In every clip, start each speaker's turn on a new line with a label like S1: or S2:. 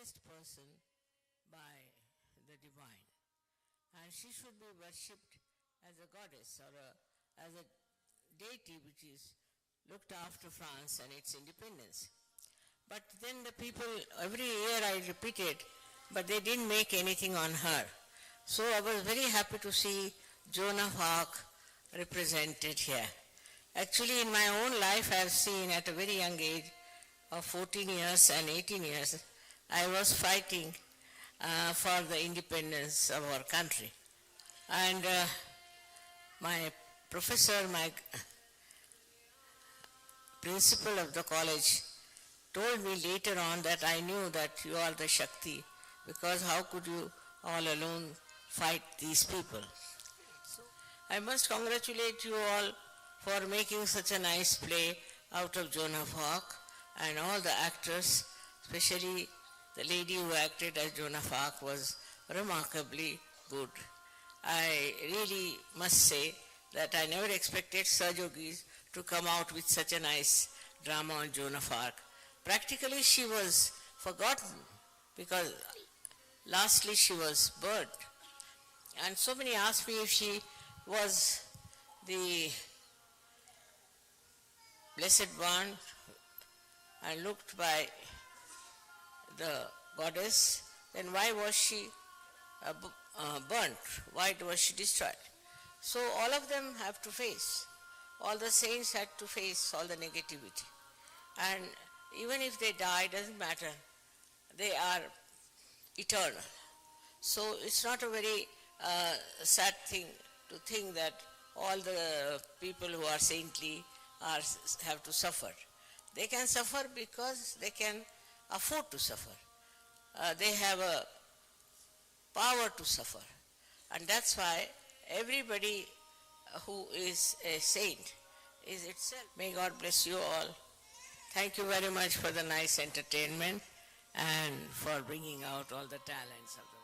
S1: blessed person by the divine. And she should be worshipped as a goddess or as a deity which is looked after France and its independence. But then the people, every year I repeated, but they didn't make anything on her. So I was very happy to see Joan of Arc represented here. Actually, in my own life, I have seen at a very young age of 14 years and 18 years, I was fighting for the independence of our country. And my professor, my principal of the college, told me later on that I knew that you are the Shakti, because how could you all alone fight these people? So I must congratulate you all for making such a nice play out of Joan of Arc, and all the actors, especially the lady who acted as Joan of Arc was remarkably good. I really must say that I never expected Sahaj to come out with such a nice drama on Joan of Arc. Practically she was forgotten because lastly she was burnt. And so many asked me if she was the Blessed One and looked by the goddess, then why was she burnt? Why was she destroyed? So all of them have to face, all the saints had to face all the negativity. And even if they die, doesn't matter, they are eternal. So it's not a very sad thing to think that all the people who are saintly have to suffer. They can suffer because they can afford to suffer. They have a power to suffer. And that's why everybody who is a saint is itself. May God bless you all. Thank you very much for the nice entertainment and for bringing out all the talents of the world.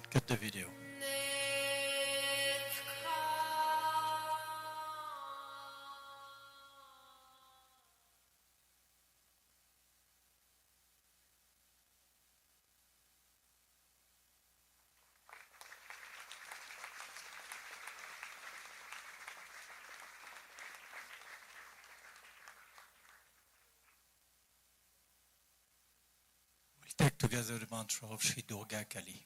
S2: Cut the video. We'll take together the mantra of Shri Durga Kali.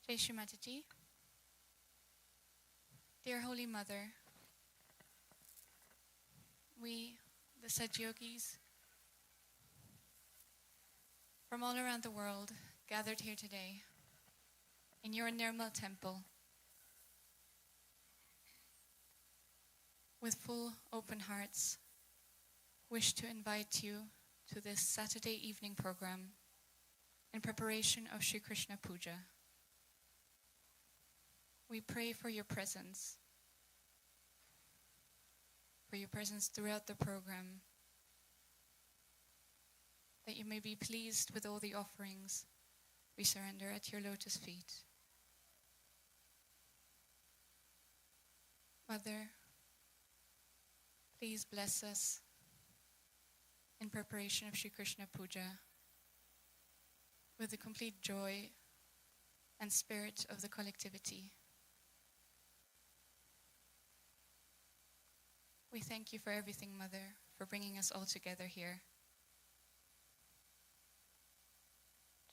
S3: Jai Shri Mataji. Dear Holy Mother, we, the Sahaj yogis, from all around the world, gathered here today in your Nirmal temple with full open hearts, wish to invite you to this Saturday evening program in preparation of Shri Krishna Puja. We pray for your presence throughout the program, that you may be pleased with all the offerings we surrender at your lotus feet. Mother, please bless us in preparation of Shri Krishna Puja with the complete joy and spirit of the collectivity. We thank you for everything, Mother, for bringing us all together here.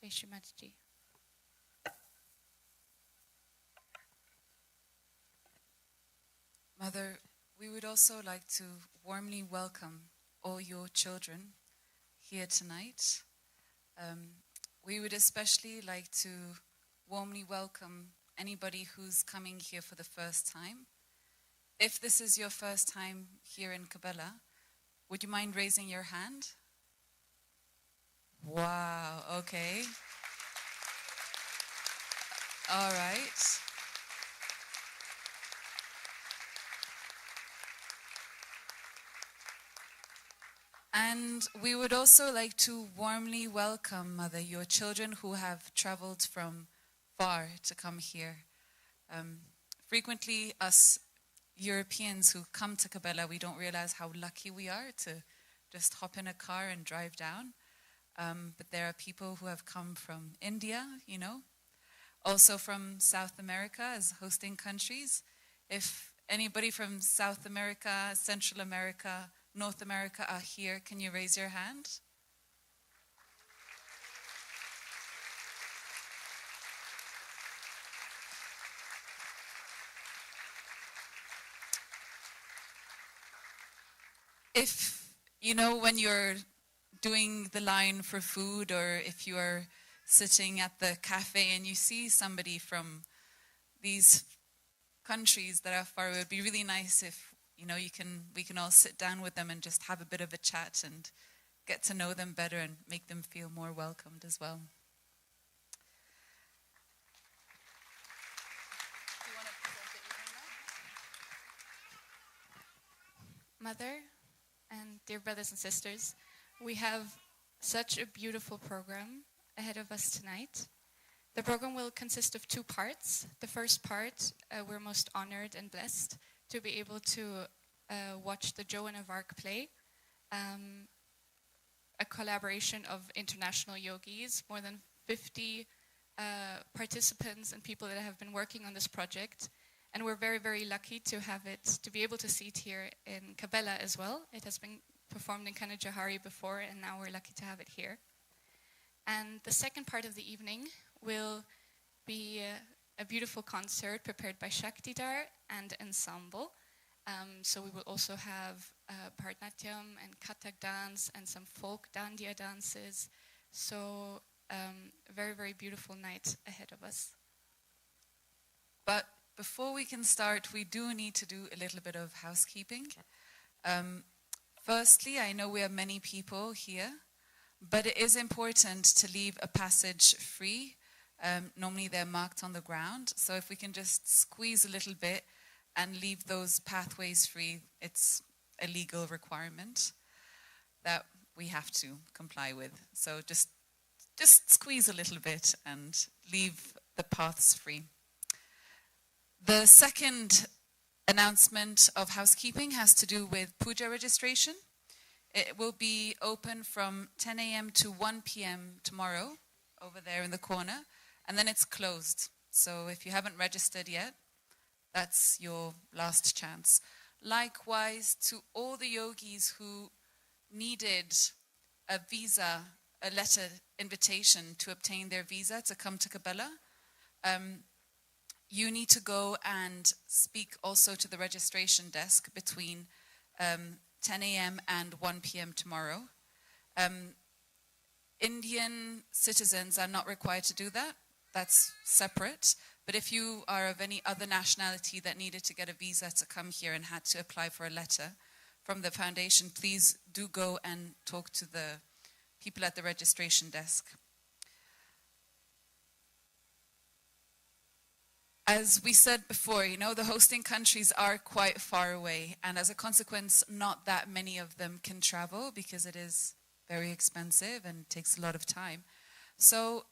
S3: Jai Shri Mataji.
S4: Mother, we would also like to warmly welcome all your children here tonight. We would especially like to warmly welcome anybody who's coming here for the first time. If this is your first time here in Cabella, would you mind raising your hand? Wow, okay. All right. And we would also like to warmly welcome, Mother, your children who have traveled from far to come here. Frequently, us Europeans who come to Cabella, we don't realize how lucky we are to just hop in a car and drive down. But there are people who have come from India, also from South America as hosting countries. If anybody from South America, Central America, North America are here, can you raise your hand? If, when you're doing the line for food, or if you are sitting at the cafe and you see somebody from these countries that are far away, it would be really nice if, we can all sit down with them and just have a bit of a chat and get to know them better and make them feel more welcomed as well. Do you want to present it now?
S3: Mother and dear brothers and sisters, we have such a beautiful program ahead of us tonight. The program will consist of 2 parts. The first part, we're most honored and blessed to be able to watch the Joan of Arc play, a collaboration of international yogis, more than 50 participants and people that have been working on this project. And we're very, very lucky to have it, to be able to see it here in Cabella as well. It has been performed in Kanajahari before, and now we're lucky to have it here. And the second part of the evening will be a beautiful concert prepared by Shaktidar and ensemble. So we will also have Bharatanatyam and Kathak dance and some folk dandiya dances. So a very, very beautiful night ahead of us.
S4: But before we can start, we do need to do a little bit of housekeeping. Firstly, I know we have many people here, but it is important to leave a passage free. Normally they're marked on the ground, so if we can just squeeze a little bit and leave those pathways free, it's a legal requirement that we have to comply with. So just squeeze a little bit and leave the paths free. The second announcement of housekeeping has to do with Puja registration. It will be open from 10 a.m. to 1 p.m. tomorrow, over there in the corner, and then it's closed. So if you haven't registered yet, that's your last chance. Likewise, to all the yogis who needed a visa, a letter invitation to obtain their visa to come to Cabella, you need to go and speak also to the registration desk between 10 a.m. and 1 p.m. tomorrow. Indian citizens are not required to do that. That's separate. But if you are of any other nationality that needed to get a visa to come here and had to apply for a letter from the foundation, please do go and talk to the people at the registration desk. As we said before, the hosting countries are quite far away, and as a consequence, not that many of them can travel because it is very expensive and takes a lot of time. So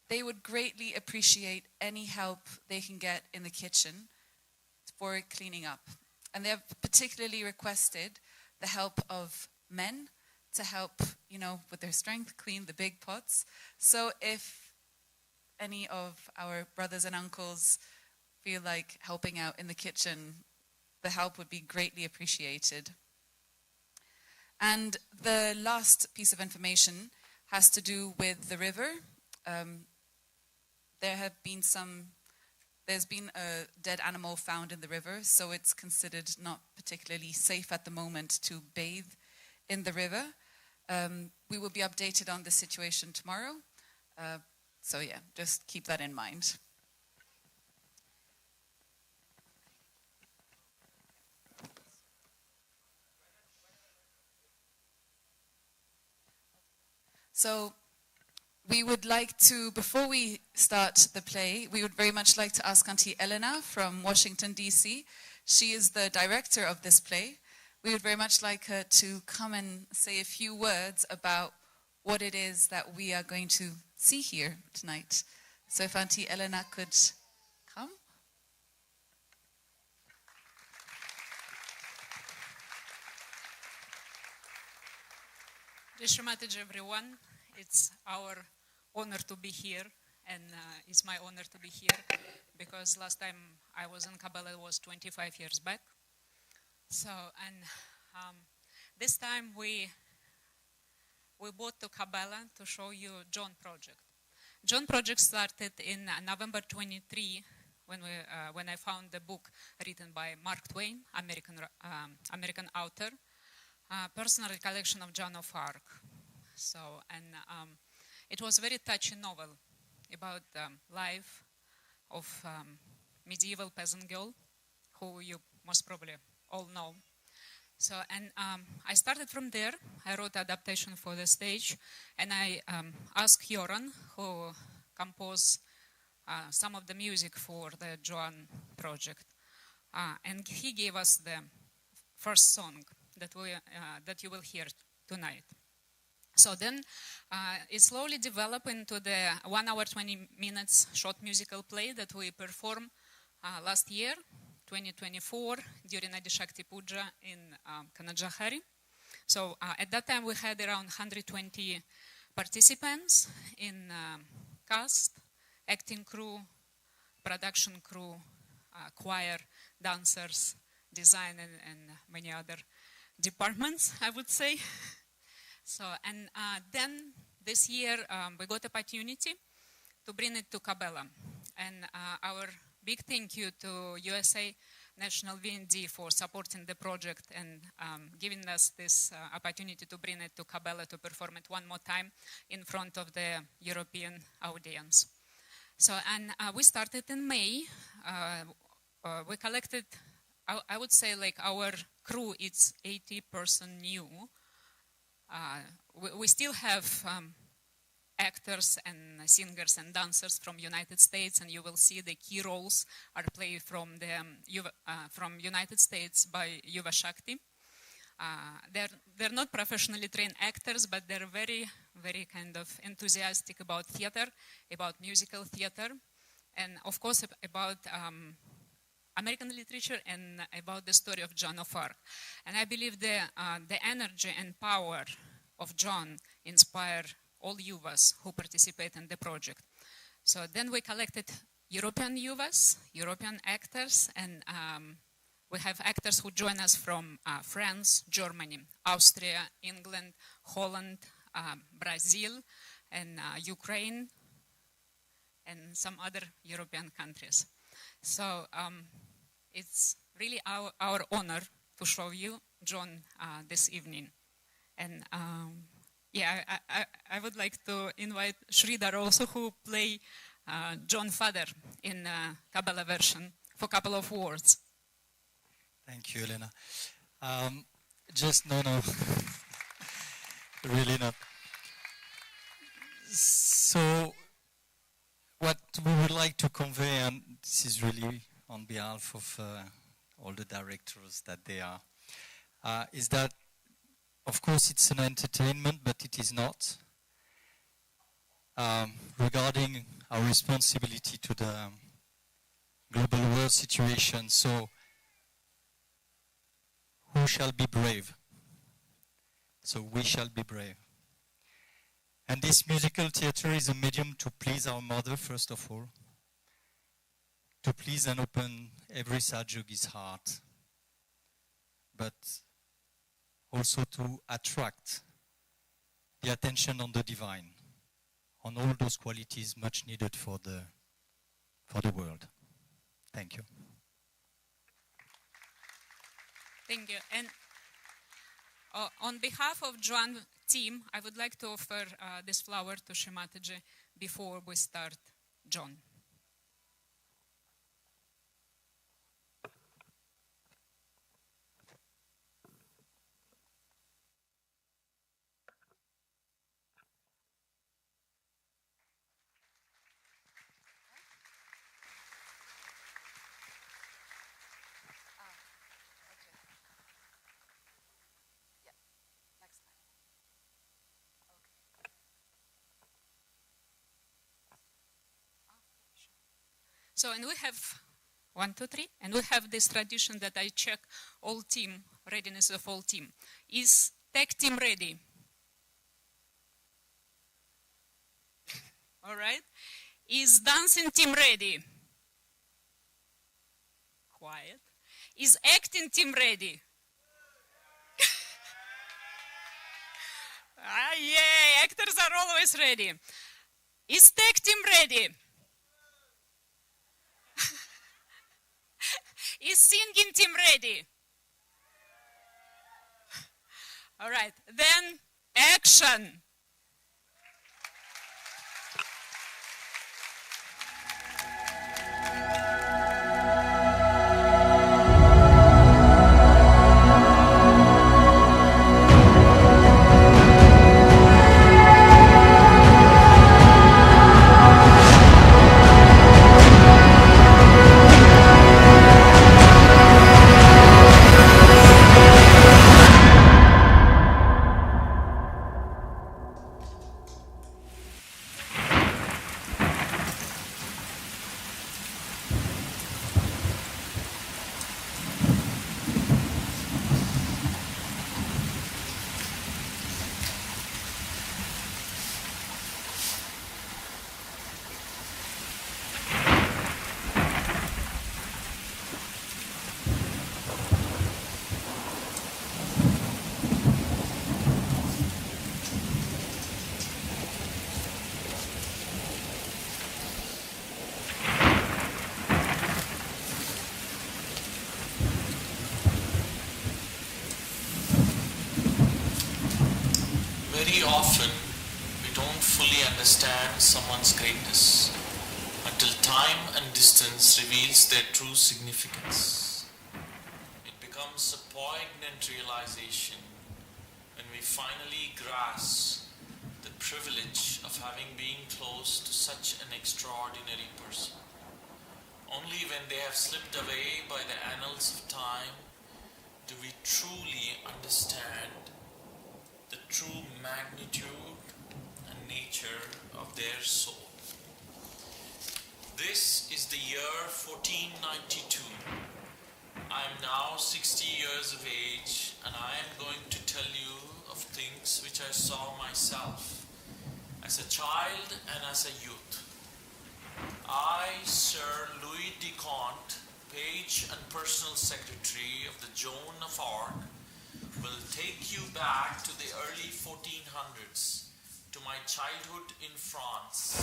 S4: they would greatly appreciate any help they can get in the kitchen for cleaning up. And they have particularly requested the help of men to help, with their strength, clean the big pots. So if any of our brothers and uncles feel like helping out in the kitchen, the help would be greatly appreciated. And the last piece of information has to do with the river. There's been a dead animal found in the river, so it's considered not particularly safe at the moment to bathe in the river. We will be updated on the situation tomorrow. So yeah, just keep that in mind. So we would like to, before we start the play, we would very much like to ask Auntie Elena from Washington, D.C. She is the director of this play. We would very much like her to come and say a few words about what it is that we are going to see here tonight. So if Auntie Elena could come.
S5: Dear Shri everyone, it's our honor to be here, and it's my honor to be here because last time I was in Cabella was 25 years back. So, and this time we brought to Cabella to show you Joan Project. Joan Project started in November 23 when I found the book written by Mark Twain, American author, personal recollection of Joan of Arc. So, and it was a very touching novel about the life of medieval peasant girl, who you most probably all know. So, and I started from there. I wrote adaptation for the stage, and I asked Joran, who composed some of the music for the Joan project, and he gave us the first song that you will hear tonight. So then it slowly developed into the 1 hour 20 minutes short musical play that we performed last year, 2024, during Adishakti Puja in Kanajahari. So at that time we had around 120 participants in cast, acting crew, production crew, choir, dancers, design, and many other departments, I would say. So, and then this year we got opportunity to bring it to Cabella. And our big thank you to USA National V&D for supporting the project and giving us this opportunity to bring it to Cabella to perform it one more time in front of the European audience. So, and we started in May. We collected, I would say, like our crew, it's 80% new. We still have actors and singers and dancers from United States, and you will see the key roles are played from United States by Yuva Shakti. They're not professionally trained actors, but they're very, very kind of enthusiastic about theater, about musical theater, and of course about American literature and about the story of Joan of Arc. And I believe the energy and power of Joan inspire all Yuvas who participate in the project. So then we collected European Yuvas, European actors, and we have actors who join us from France, Germany, Austria, England, Holland, Brazil, and Ukraine, and some other European countries. So it's really our honor to show you Joan this evening. And yeah, I would like to invite Shri also, who play Joan father in Cabella version, for a couple of words.
S2: Thank you, Elena. No, really not. So, what we would like to convey, and this is really on behalf of all the directors that they are, is that, of course, it's an entertainment, but it is not. Regarding our responsibility to the global world situation, so who shall be brave? So we shall be brave. And this musical theater is a medium to please our mother, first of all, to please and open every Sahaj yogi's heart, but also to attract the attention on the divine, on all those qualities much needed for the world. Thank you.
S5: Thank you. And on behalf of Joan team, I would like to offer this flower to Shri Mataji before we start Joan. So, and we have 1, 2, 3, and we have this tradition that I check all team, readiness of all team. Is tech team ready? All right. Is dancing team ready? Quiet. Is acting team ready? Yeah, actors are always ready. Is tech team ready? Is singing team ready? All right, then action.
S6: Very often, we don't fully understand someone's greatness until time and distance reveals their true significance. It becomes a poignant realization when we finally grasp the privilege of having been close to such an extraordinary person. Only when they have slipped away by the annals of time do we truly understand the true magnitude and nature of their soul. This is the year 1492. I am now 60 years of age, and I am going to tell you of things which I saw myself as a child and as a youth. I, Sir Louis de Conte, page and personal secretary of the Joan of Arc, will take you back to the early 1400s, to my childhood in France.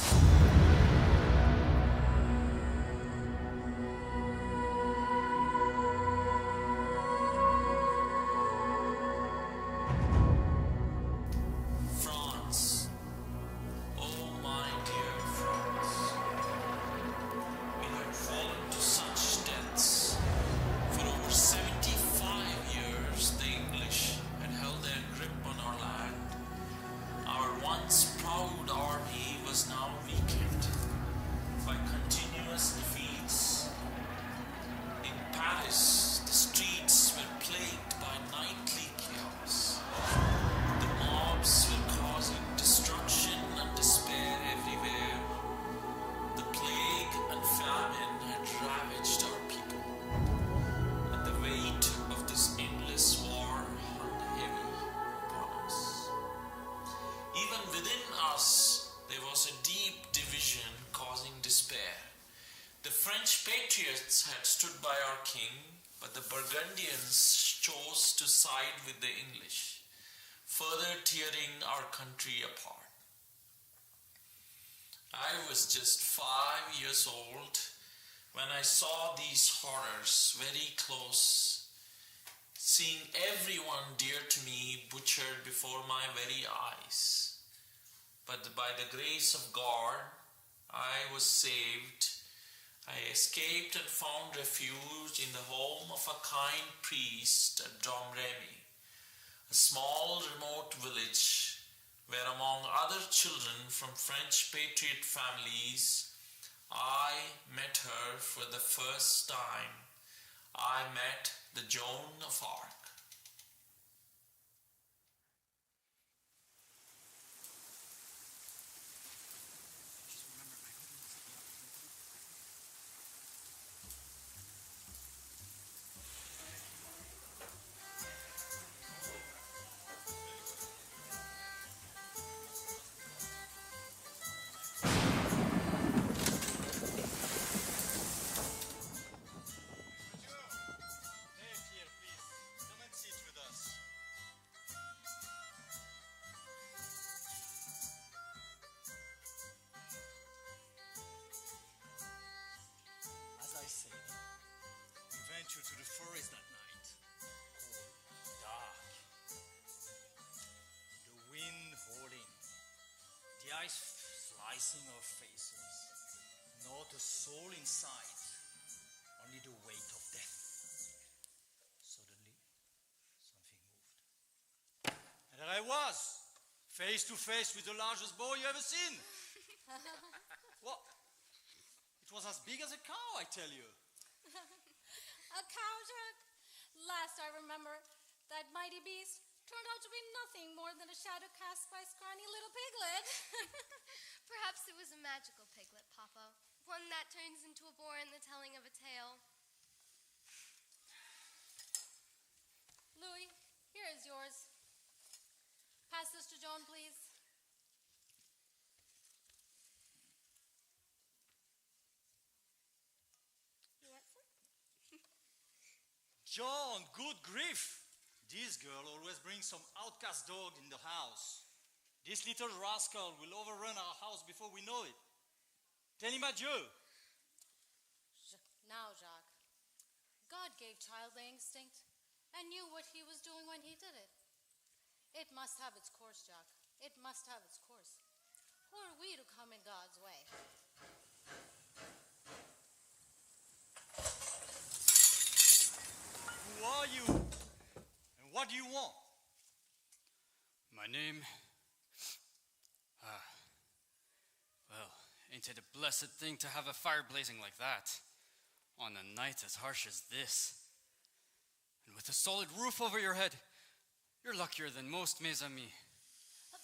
S6: France. Oh my dear France. We had fallen to such depths. For over 75 years, the English had held their grip on our land. Our once proud army was now weakened by continuous defeats. In Paris, the streets were plagued by nightly chaos. The mobs were causing destruction and despair everywhere. The plague and famine had ravaged our people, and the weight of this endless war hung heavy upon us. Even within us, there was a deep division causing despair. The French patriots had stood by our king, but the Burgundians chose to side with the English, further tearing our country apart. I was just 5 years old when I saw these horrors very close, seeing everyone dear to me butchered before my very eyes. But by the grace of God, I was saved. I escaped and found refuge in the home of a kind priest at Domremy, a small remote village where, among other children from French patriot families, I met her for the first time. I met the Joan of Arc.
S7: To the forest that night, cold, dark, the wind howling, the ice slicing our faces, not a soul in sight, only the weight of death. Suddenly, something moved. And there I was, face to face with the largest boy you ever seen. What? It was as big as a cow, I tell you.
S8: A cow, Jack? Last I remember, that mighty beast turned out to be nothing more than a shadow cast by a scrawny little piglet.
S9: Perhaps it was a magical piglet, Papa. One that turns into a boar in the telling of a tale.
S8: Louis, here is yours. Pass this to Joan, please.
S9: You want some?
S7: John, good grief! This girl always brings some outcast dog in the house. This little rascal will overrun our house before we know it. Tell him adieu.
S8: Now, Jacques, God gave child the instinct and knew what he was doing when he did it. It must have its course, Jacques. It must have its course. Who are we to come in God's way?
S7: Who are you? And what do you want?
S10: My name? Well, ain't it a blessed thing to have a fire blazing like that on a night as harsh as this? And with a solid roof over your head, you're luckier than most, mes amis.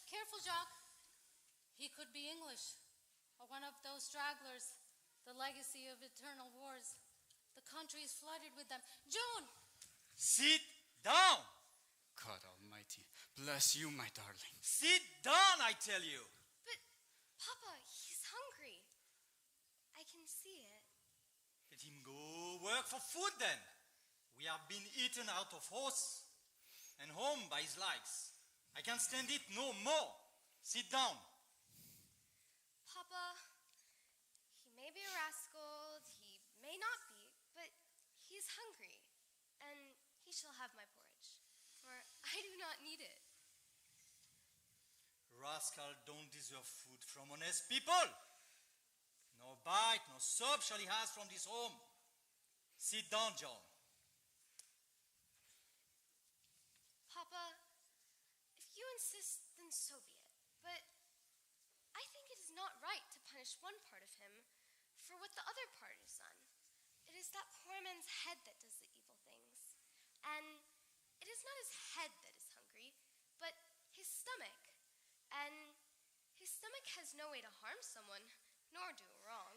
S8: Careful, Jacques. He could be English, or one of those stragglers, the legacy of eternal wars. The country is flooded with them. Joan!
S7: Sit down!
S10: God almighty, bless you, my darling.
S7: Sit down, I tell you!
S9: But, Papa, he's hungry. I can see it.
S7: Let him go work for food then. We have been eaten out of horse and home by his likes. I can't stand it no more. Sit down.
S9: Papa, he may be a rascal, he may not be, but he is hungry, and he shall have my porridge, for I do not need it.
S7: Rascal don't deserve food from honest people. No bite, no sup shall he have from this home. Sit down, John.
S9: Papa, if you insist, then so be it. But I think it is not right to punish one part of him for what the other part has done. It is that poor man's head that does the evil things. And it is not his head that is hungry, but his stomach. And his stomach has no way to harm someone, nor do wrong.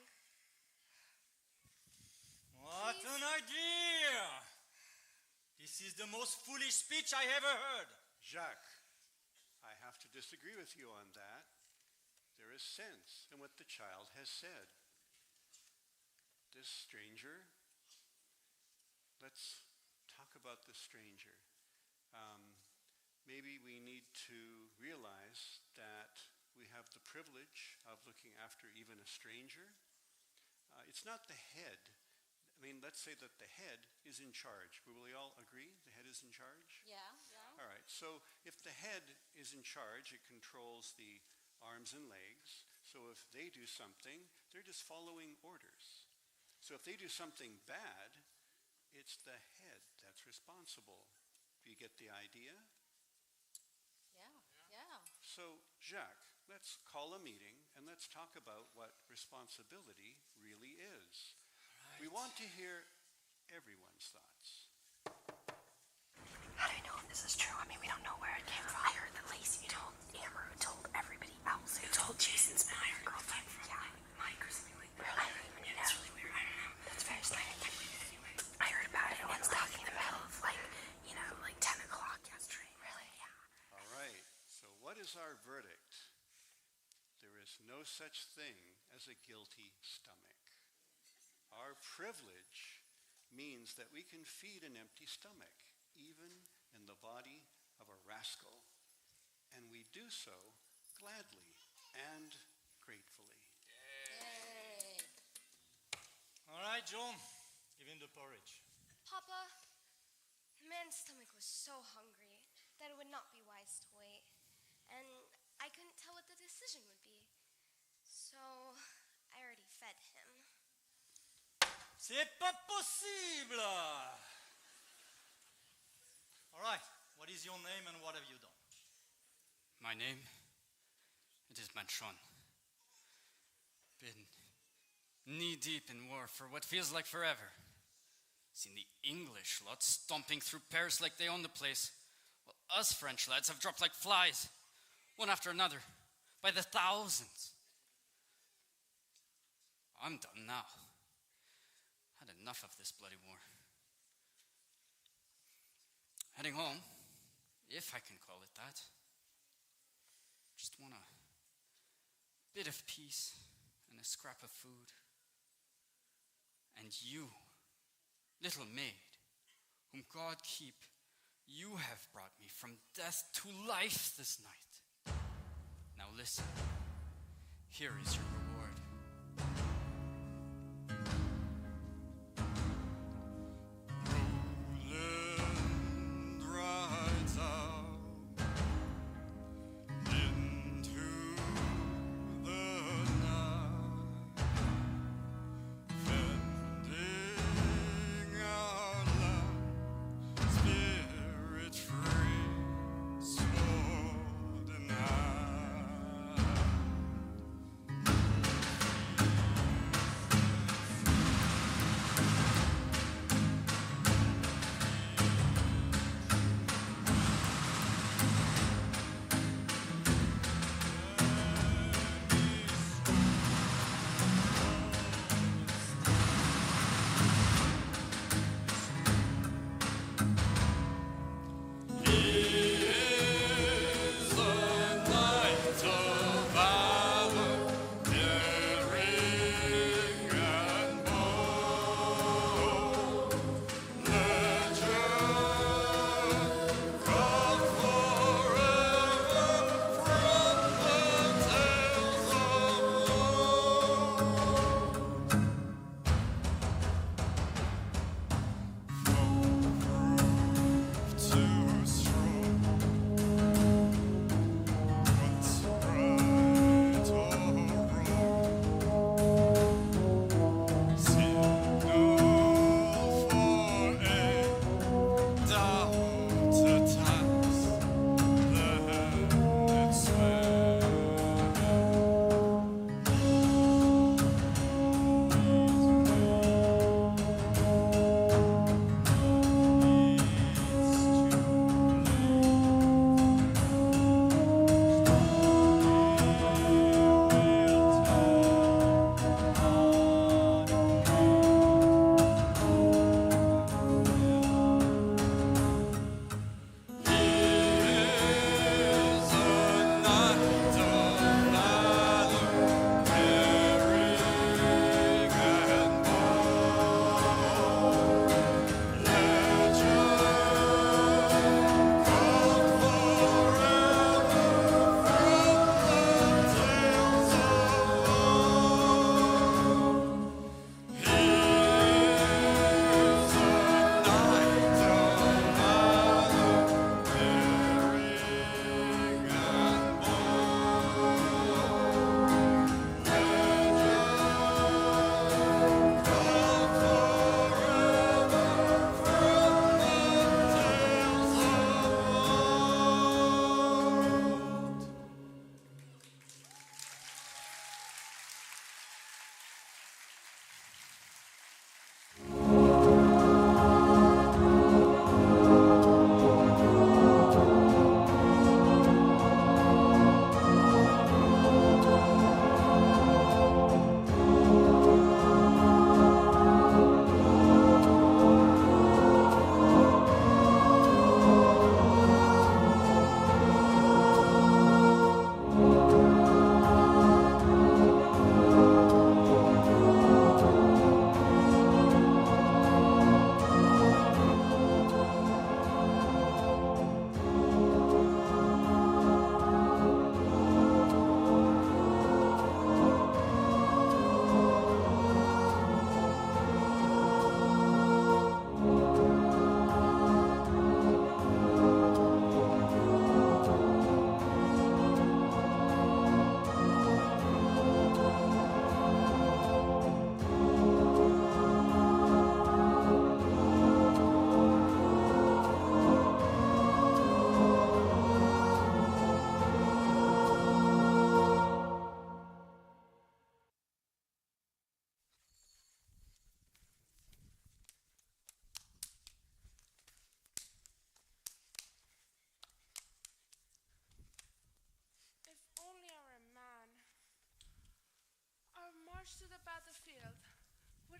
S7: What
S9: Please.
S7: an idea! This is the most foolish speech I ever heard.
S11: Jacques, I have to disagree with you on that. There is sense in what the child has said. This stranger, let's talk about this stranger. Maybe we need to realize that we have the privilege of looking after even a stranger. It's not the head. I mean, let's say that the head is in charge. Will we all agree the head is in charge?
S8: Yeah.
S11: All right, so if the head is in charge, it controls the arms and legs. So if they do something, they're just following orders. So if they do something bad, it's the head that's responsible. Do you get the idea?
S8: Yeah.
S11: So, Jacques, let's call a meeting and let's talk about what responsibility really is. We want to hear everyone's thoughts.
S12: How do we know if this is true? I mean, we don't know where it came from. I heard that Lacey told Amber, who told everybody else, who told Jason's prior girlfriend. Yeah, Mike or something like that. Really? Yeah, it's really weird. I don't know. That's very strange. I heard about it once talking in the middle of, like 10 o'clock yesterday. Really? Yeah.
S11: All right, so what is our verdict? There is no such thing as a guilty stomach. Our privilege means that we can feed an empty stomach, even in the body of a rascal. And we do so gladly and gratefully.
S8: Yay.
S7: All right, John, give him the porridge.
S9: Papa, the man's stomach was so hungry that it would not be wise to wait. And I couldn't tell what the decision would be. So I already fed him.
S7: C'est pas possible! All right, what is your name and what have you done?
S10: My name? It is Manchon. Been knee-deep in war for what feels like forever. Seen the English lot stomping through Paris like they own the place, while us French lads have dropped like flies, one after another, by the thousands. I'm done now. Had enough of this bloody war. Heading home, if I can call it that. Just want a bit of peace and a scrap of food. And you, little maid, whom God keep, you have brought me from death to life this night. Now listen, here is your reward.
S13: Roland rides out in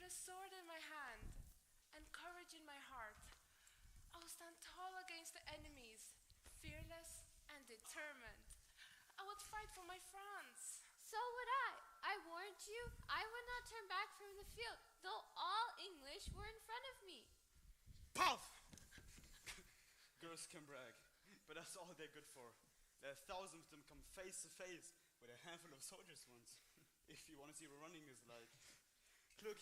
S13: a sword in my hand and courage in my heart, I will stand tall against the enemies, fearless and determined. I would fight for my France.
S9: So would I. I warned you, I would not turn back from the field, though all English were in front of me.
S14: Puff! Girls can brag, but that's all they're good for. There are thousands of them come face to face with a handful of soldiers once. If you want to see what running is like. Look,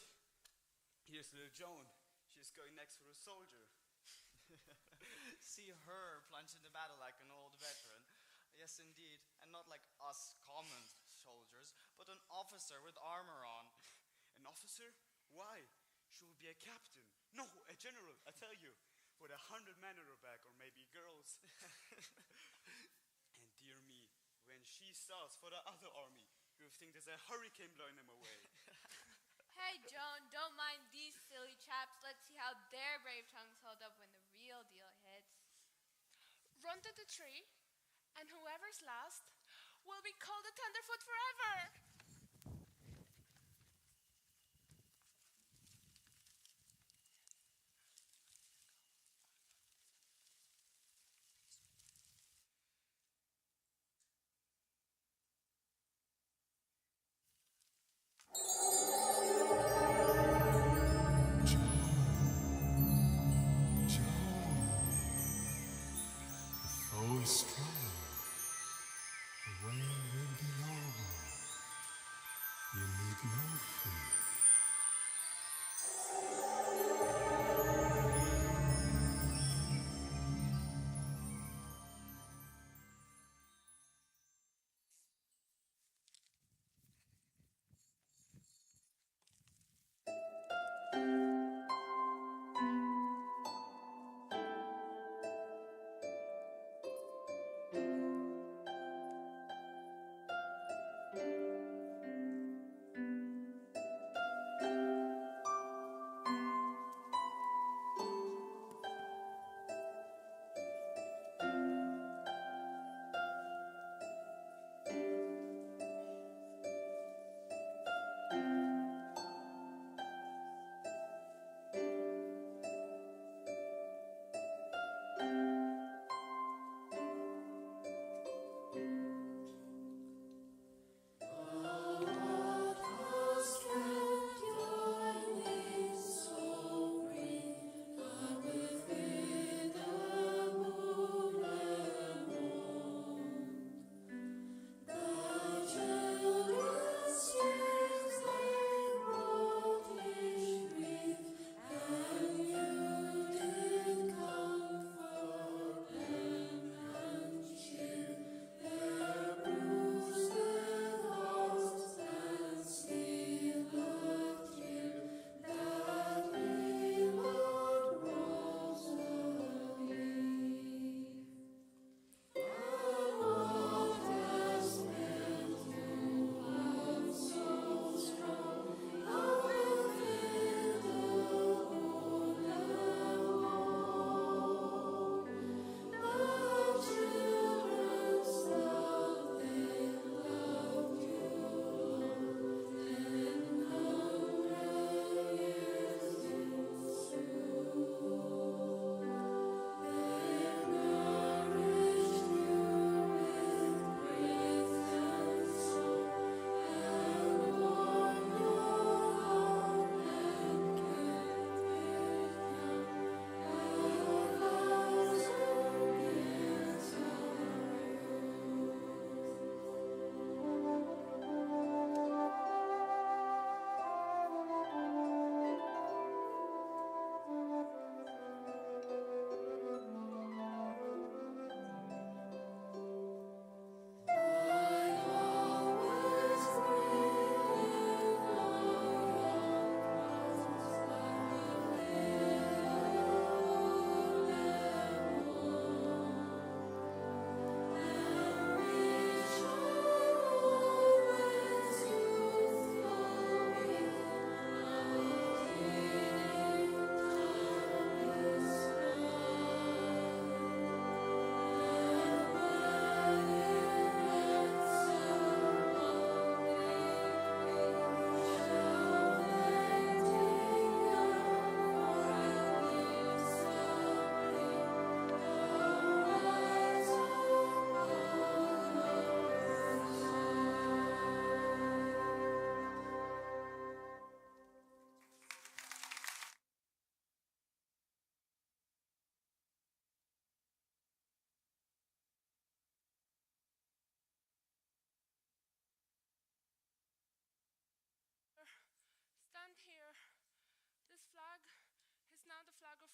S14: here's little Joan. She's going next for a soldier.
S15: See her plunge into battle like an old veteran. Yes, indeed, and not like us common soldiers, but an officer with armor on.
S14: An officer? Why? She will be a captain. No, a general, I tell you. With 100 men on her back, or maybe girls. And dear me, when she starts for the other army, you'll think there's a hurricane blowing them away.
S9: Hey, Joan, don't mind these silly chaps. Let's see how their brave tongues hold up when the real deal hits.
S13: Run to the tree, and whoever's last will be called a tenderfoot forever.
S16: Foe is strong, where it belongs.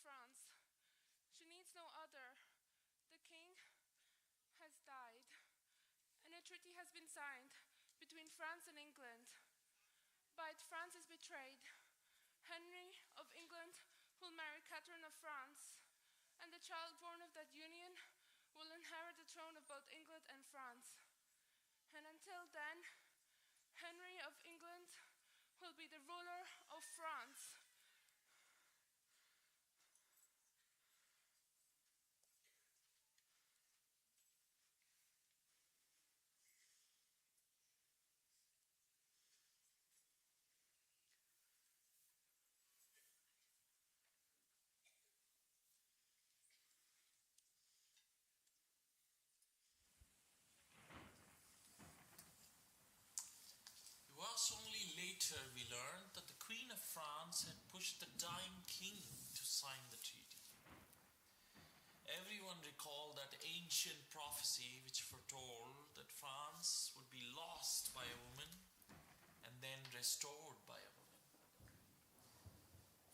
S13: France. She needs no other. The king has died, and a treaty has been signed between France and England. By it, France is betrayed. Henry of England will marry Catherine of France, and the child born of that union will inherit the throne of both England and France. And until then, Henry of England will be the ruler of France.
S6: It was only later we learned that the Queen of France had pushed the dying king to sign the treaty. Everyone recalled that ancient prophecy which foretold that France would be lost by a woman and then restored by a woman.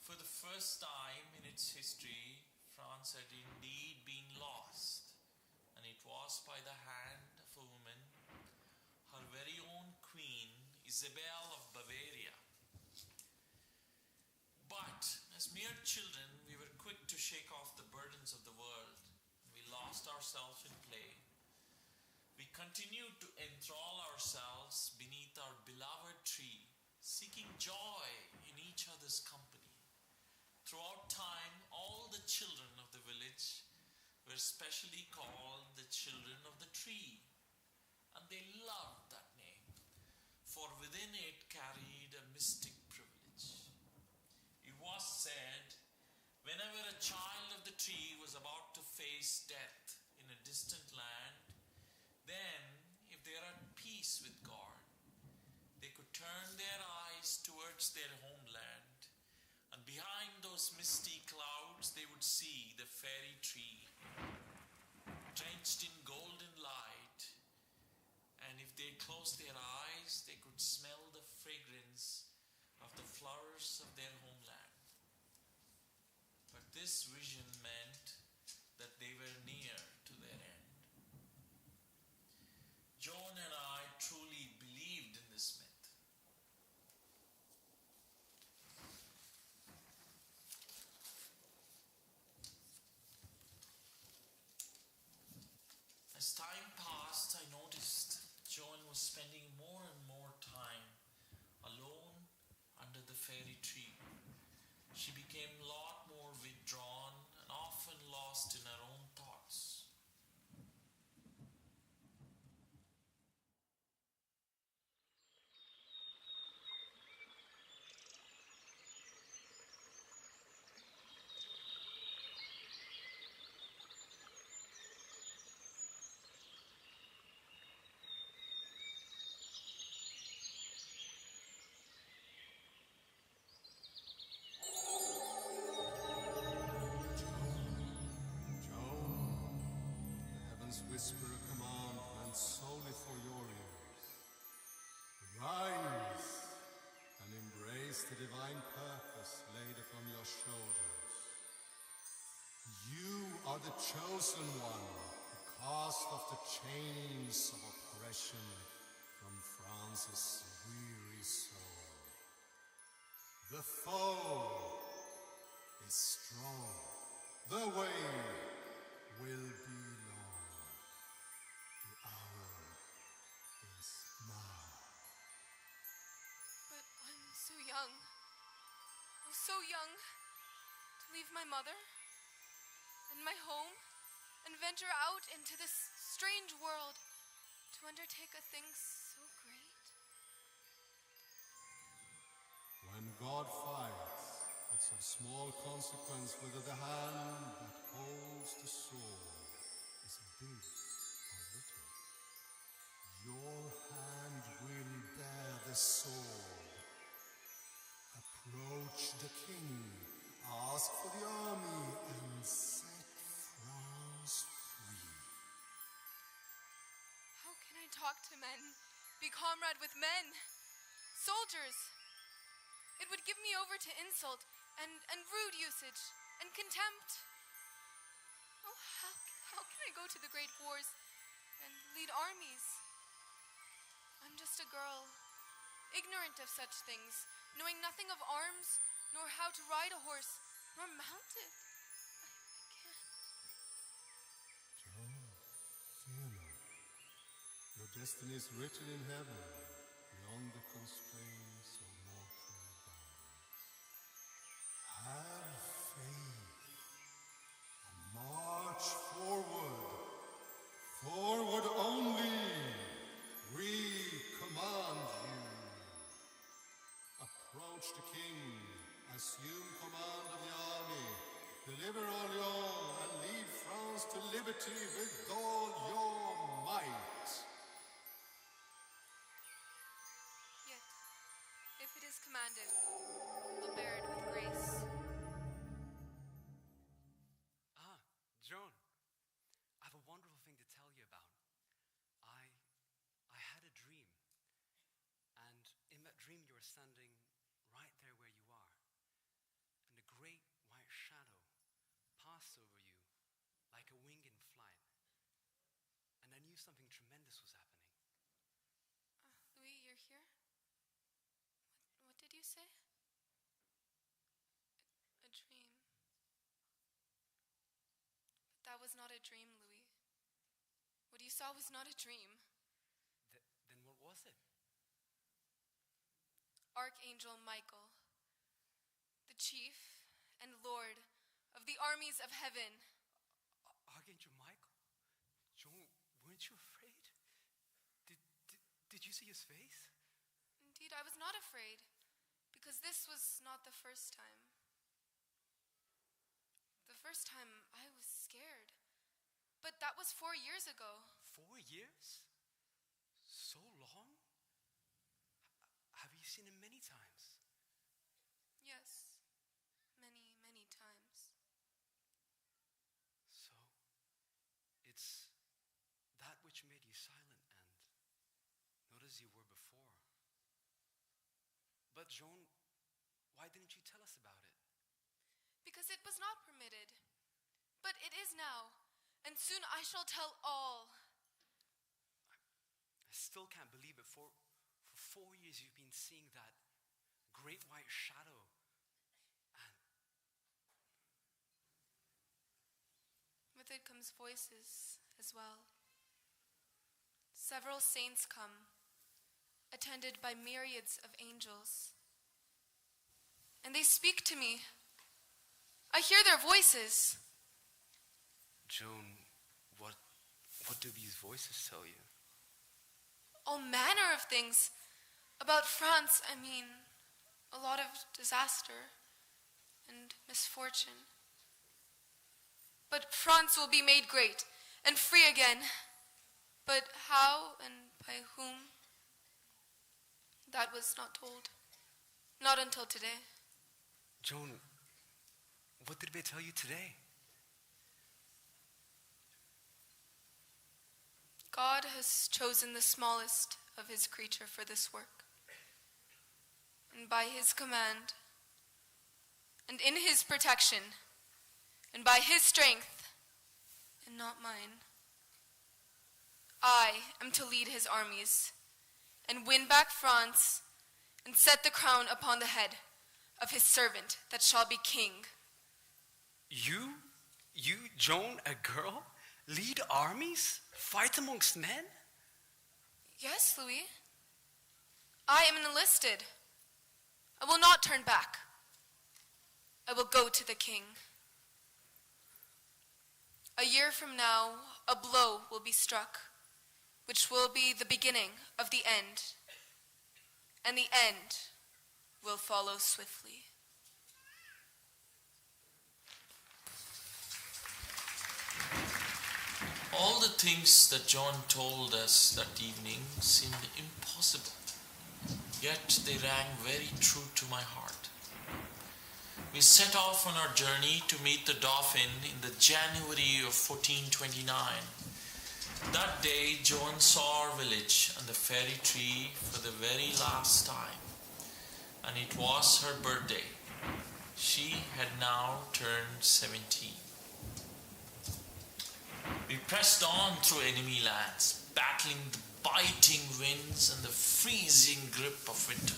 S6: For the first time in its history, France had indeed been lost, and it was by the hand of a woman, her very own queen, Isabel of Bavaria. But as mere children, we were quick to shake off the burdens of the world. We lost ourselves in play. We continued to enthrall ourselves beneath our beloved tree, seeking joy in each other's company. Throughout time, all the children of the village were specially called the children of the tree, and they loved that name, for within it carried a mystic privilege. It was said, whenever a child of the tree was about to face death in a distant land, then, if they are at peace with God, they could turn their eyes towards their homeland, and behind those misty clouds they would see the fairy tree, drenched in golden light, and if they closed their eyes, they could smell the fragrance of the flowers of their homeland. But this vision meant that they were near to their end. Joan and I truly believed in this myth. As time passed, I noticed Joan was spending more and more time alone under the fairy tree. She became a lot more withdrawn and often lost in her own thoughts.
S16: Whisper a command meant solely for your ears. Rise and embrace the divine purpose laid upon your shoulders. You are the chosen one who cast off the chains of oppression from France's weary soul. The foe is strong. The way will be long. The hour is now.
S17: But I'm so young. Oh, so young to leave my mother and my home and venture out into this strange world to undertake a thing so great.
S16: When God fights, it's of small consequence whether the hand that holds the sword is big or little. Your hand will bear the sword. Approach the king, ask for the army, and set France free.
S17: How can I talk to men, be comrade with men, soldiers? It would give me over to insult and rude usage. and contempt. Oh, how can I go to the great wars and lead armies? I'm just a girl, ignorant of such things, knowing nothing of arms, nor how to ride a horse, nor mount it. I can't.
S16: Joan, fear not. Your destiny is written in heaven, beyond the constraints of mortal bounds. Have faith and march forward. Forward only. We command you. Approach the king, assume command of the army, deliver Orléans and lead France to liberty with all your might.
S17: Yet, if it is commanded, I'll bear it with grace.
S18: Ah, Joan, I have a wonderful thing to tell you about. I had a dream, and in that dream you were standing right there where you are, and a great white shadow passed over you like a wing in flight, and I knew something tremendous was happening.
S17: Louis, you're here? What did you say? A dream. But that was not a dream, Louis. What you saw was not a dream.
S18: Then what was it?
S17: Archangel Michael, the chief and lord of the armies of heaven.
S18: Archangel Michael? Joan, weren't you afraid? Did you see his face?
S17: Indeed, I was not afraid, because this was not the first time. The first time I was scared, but that was 4 years ago.
S18: 4 years? So long? Have you seen him many times?
S17: Yes, many, many times.
S18: So, it's that which made you silent and not as you were before. But Joan, why didn't you tell us about it?
S17: Because it was not permitted. But it is now, and soon I shall tell all.
S18: I still can't believe it. For 4 years you've been seeing that great white shadow. And
S17: with it comes voices as well. Several saints come, attended by myriads of angels. And they speak to me. I hear their voices.
S18: Joan, what do these voices tell you?
S17: All manner of things. About France, I mean, a lot of disaster and misfortune. But France will be made great and free again. But how and by whom? That was not told. Not until today.
S18: Joan, what did they tell you today?
S17: God has chosen the smallest of his creature for this work. And by his command, and in his protection, and by his strength, and not mine, I am to lead his armies, and win back France, and set the crown upon the head of his servant that shall be king.
S18: You, Joan, a girl, lead armies, fight amongst men?
S17: Yes, Louis. I am enlisted. I will not turn back. I will go to the king. A year from now, a blow will be struck, which will be the beginning of the end. And the end will follow swiftly.
S6: All the things that John told us that evening seemed impossible, yet they rang very true to my heart. We set off on our journey to meet the Dauphin in the January of 1429. That day, Joan saw our village and the fairy tree for the very last time, and it was her birthday. She had now turned 17. We pressed on through enemy lands, battling the biting winds and the freezing grip of winter,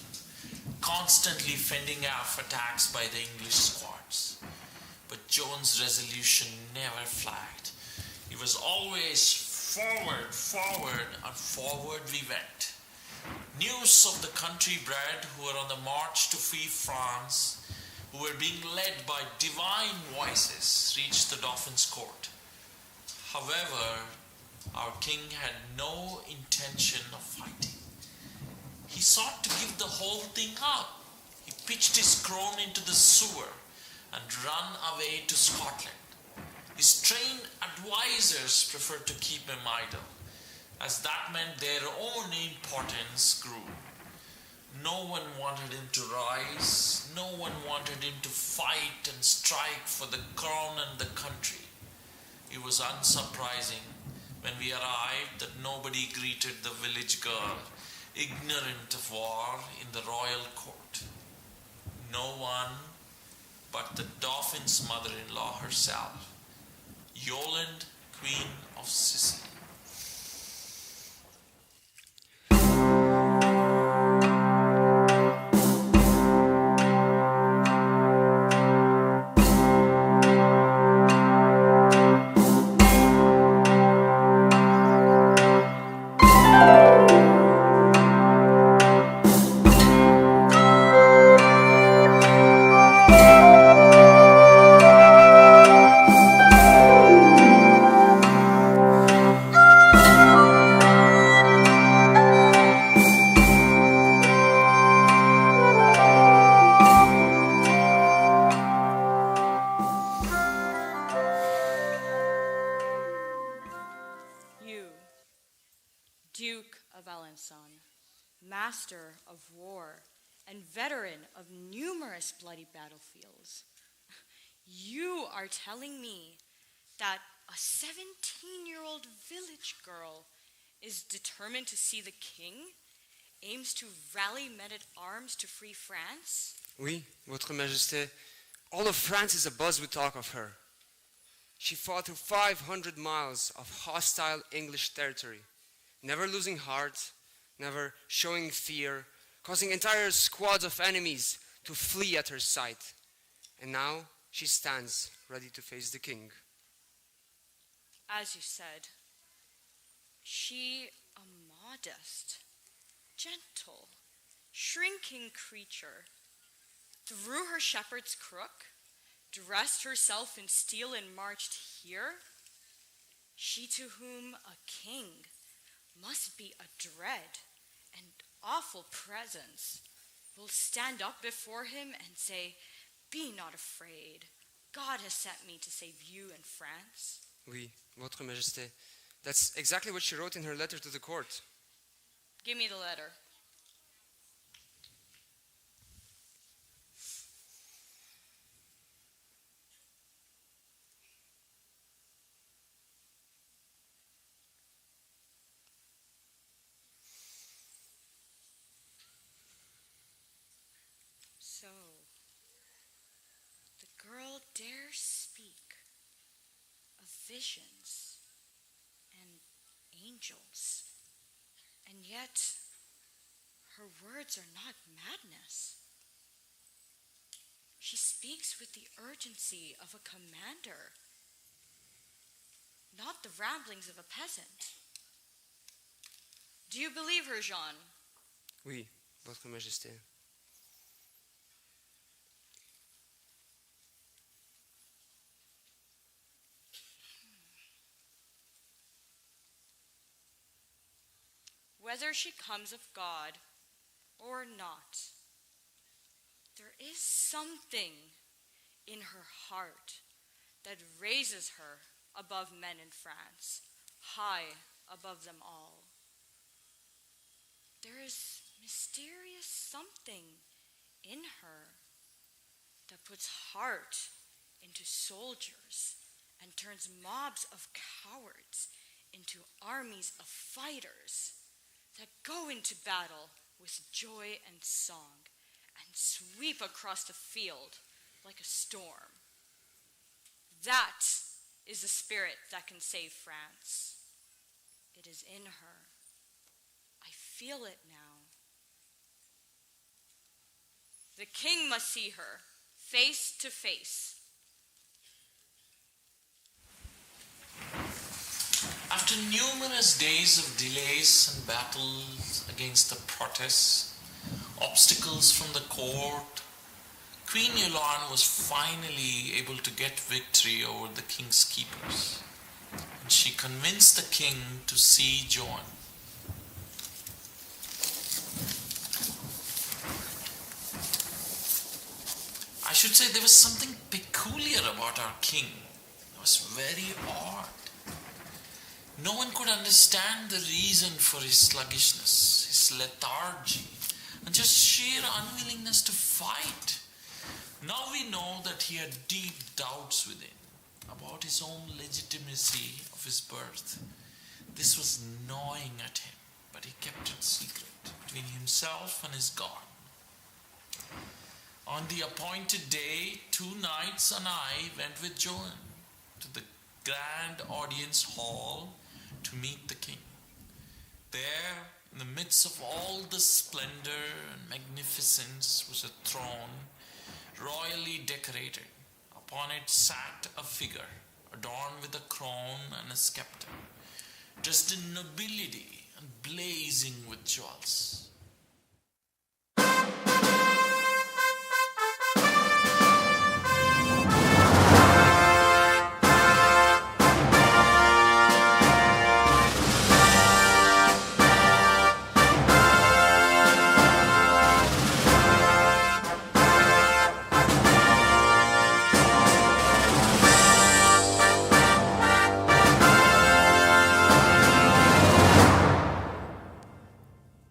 S6: constantly fending off attacks by the English squads. But Joan's resolution never flagged. It was always forward, forward, and forward we went. News of the country bred who were on the march to free France, who were being led by divine voices, reached the Dauphin's court. However, our king had no intention of fighting. He sought to give the whole thing up. He pitched his crown into the sewer and ran away to Scotland. His trained advisors preferred to keep him idle, as that meant their own importance grew. No one wanted him to rise. No one wanted him to fight and strike for the crown and the country. It was unsurprising when we arrived that nobody greeted the village girl, ignorant of war, in the royal court. No one but the Dauphin's mother-in-law herself, Yolande, Queen of Sicily.
S19: Master of war and veteran of numerous bloody battlefields, you are telling me that a 17-year-old village girl is determined to see the king, aims to rally men at arms to free France?
S20: Oui, Votre Majesté. All of France is abuzz with talk of her. She fought through 500 miles of hostile English territory, never losing heart, never showing fear, causing entire squads of enemies to flee at her sight. And now she stands ready to face the king.
S19: As you said, she, a modest, gentle, shrinking creature, threw her shepherd's crook, dressed herself in steel and marched here? She to whom a king must be a dread and awful presence will stand up before him and say, "Be not afraid. God has sent me to save you and France."
S20: Oui, Votre Majesté. That's exactly what she wrote in her letter to the court.
S19: Give me the letter. So, the girl dares speak of visions and angels, and yet her words are not madness. She speaks with the urgency of a commander, not the ramblings of a peasant. Do you believe her, Jean?
S20: Oui, Votre Majesté.
S19: Whether she comes of God or not, there is something in her heart that raises her above men in France, high above them all. There is mysterious something in her that puts heart into soldiers and turns mobs of cowards into armies of fighters that go into battle with joy and song and sweep across the field like a storm. That is the spirit that can save France. It is in her. I feel it now. The king must see her, face to face.
S6: After numerous days of delays and battles against the protests, obstacles from the court, Queen Yolande was finally able to get victory over the king's keepers. And she convinced the king to see Joan. I should say there was something peculiar about our king. It was very odd. No one could understand the reason for his sluggishness, his lethargy, and just sheer unwillingness to fight. Now we know that he had deep doubts within about his own legitimacy of his birth. This was gnawing at him, but he kept it secret between himself and his God. On the appointed day, 2 knights and I went with Joan to the grand audience hall to meet the king. There, in the midst of all the splendor and magnificence, was a throne royally decorated. Upon it sat a figure adorned with a crown and a scepter, dressed in nobility and blazing with jewels.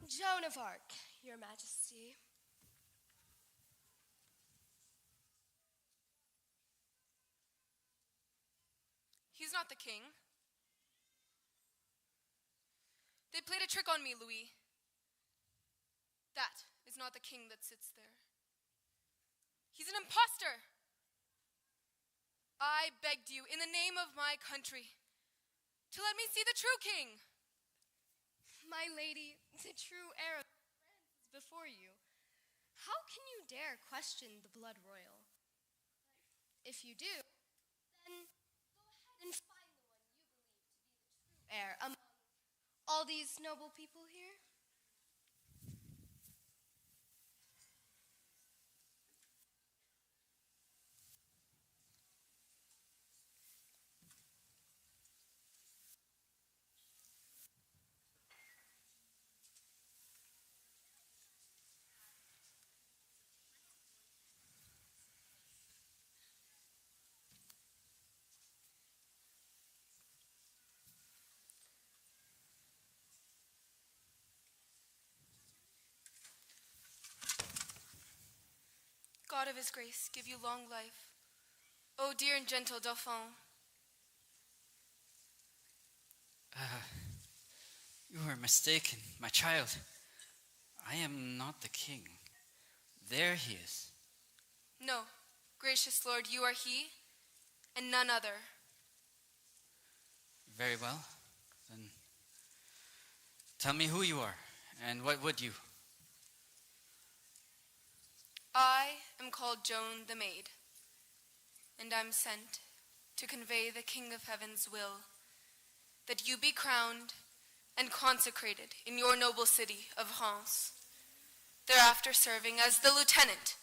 S9: Joan of Arc, Your Majesty.
S17: He's not the king. They played a trick on me, Louis. That is not the king that sits there. He's an impostor. I begged you, in the name of my country, to let me see the true king.
S9: My lady, the true heir of France is before you. How can you dare question the blood royal? If you do, then go ahead and find the one you believe to be the true heir among all these noble people here.
S17: God of his grace, give you long life. O dear and gentle Dauphin.
S10: You are mistaken, my child. I am not the king. There he is.
S17: No, gracious Lord, you are he, and none other.
S10: Very well. Then tell me who you are, and what would you?
S17: I am called Joan the Maid, and I'm sent to convey the King of Heaven's will, that you be crowned and consecrated in your noble city of Reims, thereafter serving as the lieutenant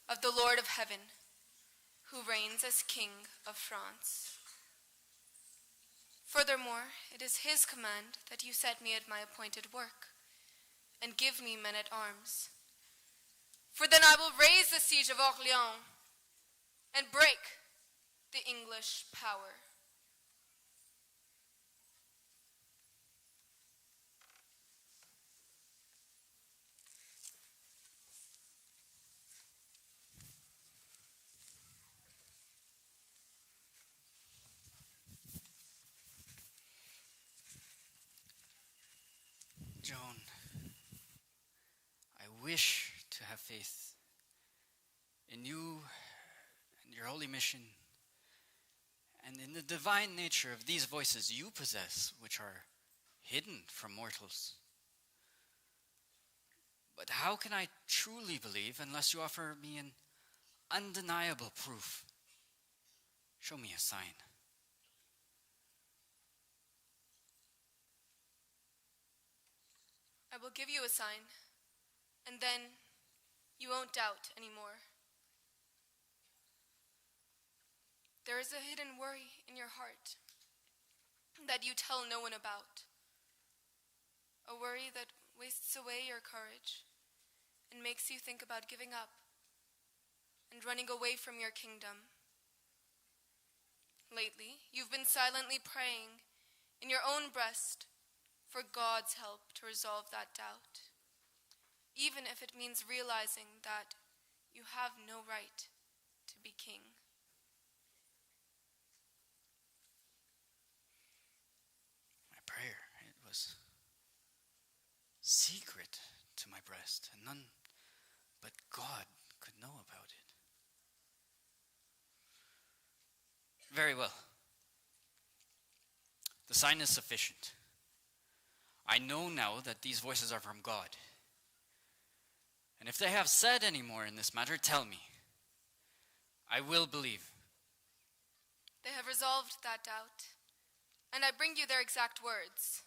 S17: of the Lord of Heaven, who reigns as King of France. Furthermore, it is his command that you set me at my appointed work, and give me men at arms. For then I will raise the siege of Orléans and break the English power.
S10: Joan, I wish to have faith in you and your holy mission, and in the divine nature of these voices you possess, which are hidden from mortals. But how can I truly believe unless you offer me an undeniable proof? Show me a sign.
S17: I will give you a sign, and then you won't doubt anymore. There is a hidden worry in your heart that you tell no one about. A worry that wastes away your courage and makes you think about giving up and running away from your kingdom. Lately, you've been silently praying in your own breast for God's help to resolve that doubt, even if it means realizing that you have no right to be king.
S10: My prayer, it was secret to my breast, and none but God could know about it. Very well. The sign is sufficient. I know now that these voices are from God. And if they have said any more in this matter, tell me. I will believe.
S17: They have resolved that doubt, and I bring you their exact words.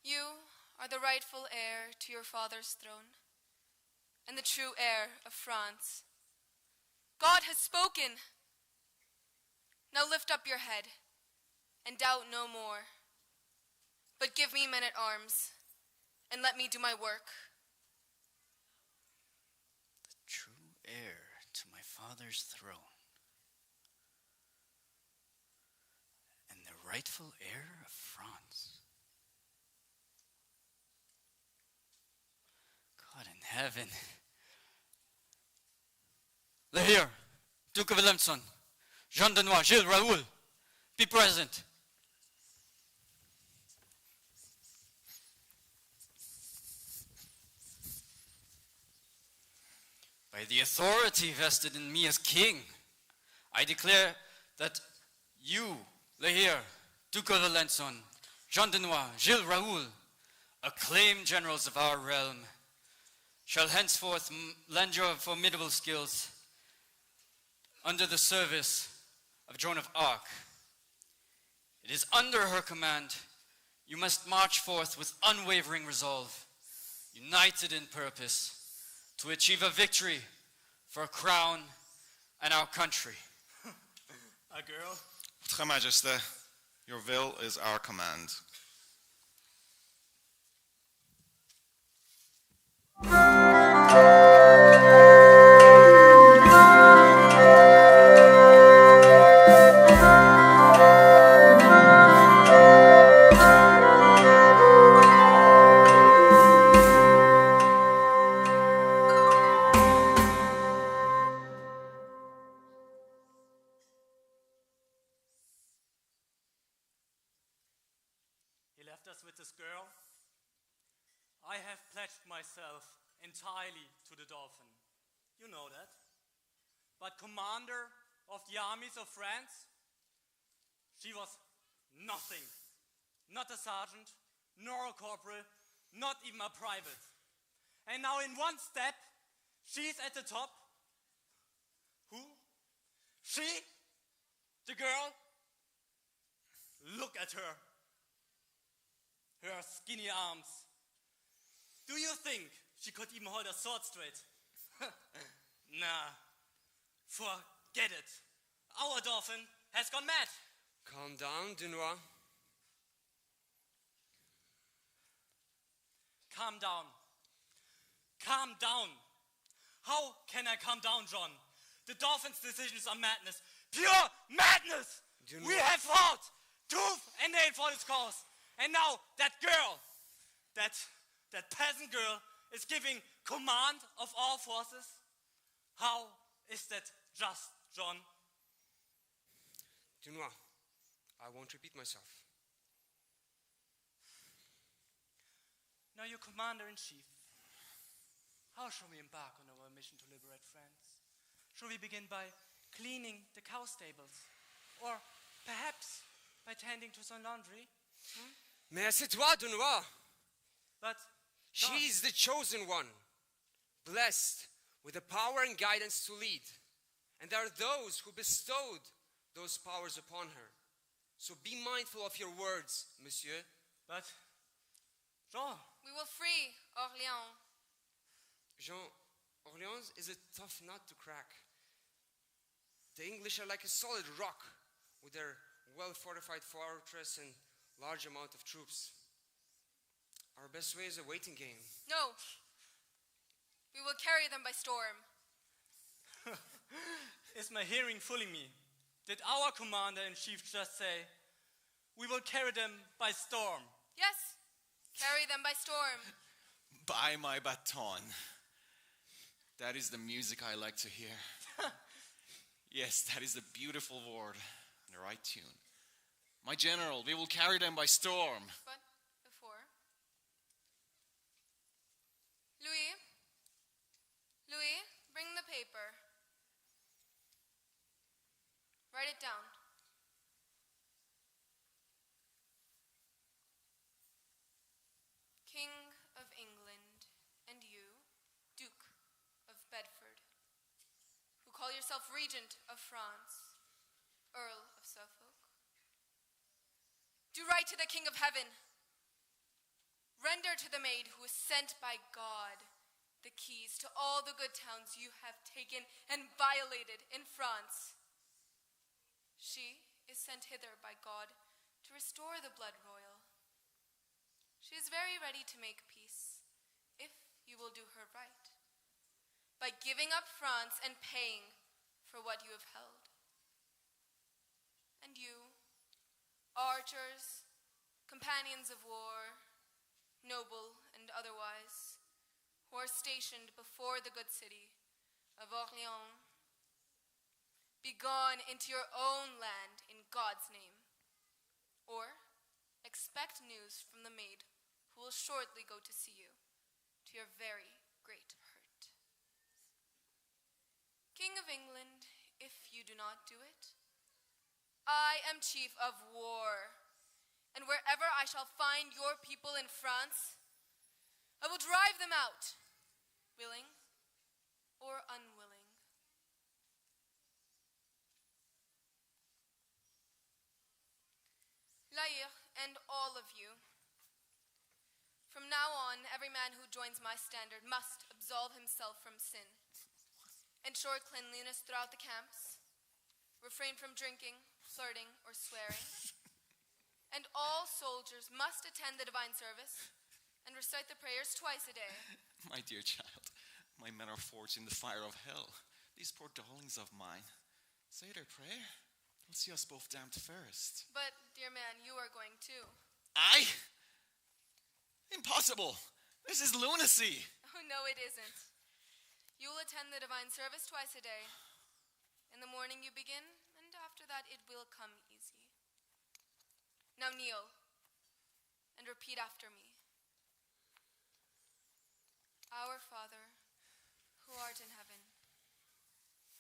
S17: You are the rightful heir to your father's throne, and the true heir of France. God has spoken. Now lift up your head, and doubt no more. But give me men-at-arms, and let me do my work.
S10: The true heir to my father's throne, and the rightful heir of France. God in heaven. Here, Duke of Alençon, Jean de Noir, Gilles, Raoul, be present. By the authority vested in me as king, I declare that you, Lehir, Duke of Alençon, Jean de Noir, Gilles, Raoul, acclaimed generals of our realm, shall henceforth lend your formidable skills under the service of Joan of Arc. It is under her command you must march forth with unwavering resolve, united in purpose, to achieve a victory for a crown and our country.
S14: A girl?
S21: Votre Majesté, your will is our command.
S14: He left us with this girl. I have pledged myself entirely to the Dolphin. You know that. But commander of the armies of France, she was nothing. Not a sergeant, nor a corporal, not even a private. And now in one step, she's at the top. Who? She? The girl? Look at her. Her skinny arms. Do you think she could even hold a sword straight? Nah. Forget it. Our Dolphin has gone mad.
S20: Calm down, Dunois.
S14: Calm down. Calm down. How can I calm down, John? The Dolphin's decisions are madness. Pure madness!
S20: Dunois.
S14: We have fought tooth and nail for this cause. And now that girl, that peasant girl, is giving command of all forces. How is that just, John?
S20: Dunois, I won't repeat myself.
S14: Now you're commander-in-chief. How shall we embark on our mission to liberate France?
S1: Should we begin by cleaning the cow stables? Or perhaps by tending to some laundry?
S20: Mais c'est toi, Dunois.
S1: But
S20: she is the chosen one, blessed with the power and guidance to lead. And there are those who bestowed those powers upon her. So be mindful of your words, monsieur.
S1: But, Jean.
S17: We will free Orléans.
S20: Jean, Orléans is a tough nut to crack. The English are like a solid rock with their well-fortified fortress and large amount of troops. Our best way is a waiting game.
S17: No. We will carry them by storm.
S1: Is my hearing fooling me? Did our commander-in-chief just say, we will carry them by storm?
S17: Yes, carry them by storm.
S21: By my baton. That is the music I like to hear. Yes, that is the beautiful word and the right tune. My general, we will carry them by storm.
S17: But before... Louis, bring the paper. Write it down. King of England, and you, Duke of Bedford, who call yourself Regent of France, Earl of Suffolk, do right to the King of Heaven. Render to the maid who is sent by God the keys to all the good towns you have taken and violated in France. She is sent hither by God to restore the blood royal. She is very ready to make peace, if you will do her right, by giving up France and paying for what you have held. And you, archers, companions of war, noble and otherwise, who are stationed before the good city of Orléans, be gone into your own land in God's name, or expect news from the maid who will shortly go to see you, to your very great hurt. King of England, if you do not do it, I am chief of war, and wherever I shall find your people in France, I will drive them out, willing or unwilling. Laïr and all of you, from now on, every man who joins my standard must absolve himself from sin, ensure cleanliness throughout the camps, refrain from drinking, flirting, or swearing, and all soldiers must attend the divine service and recite the prayers twice a day.
S21: My dear child, my men are forged in the fire of hell. These poor darlings of mine. Say their prayer. They'll see us both damned first.
S17: But, dear man, you are going too.
S21: I? Impossible. This is lunacy.
S17: Oh, no, it isn't. You will attend the divine service twice a day. In the morning you begin, and after that it will come easy. Now kneel, and repeat after me. Our Father, who art in heaven,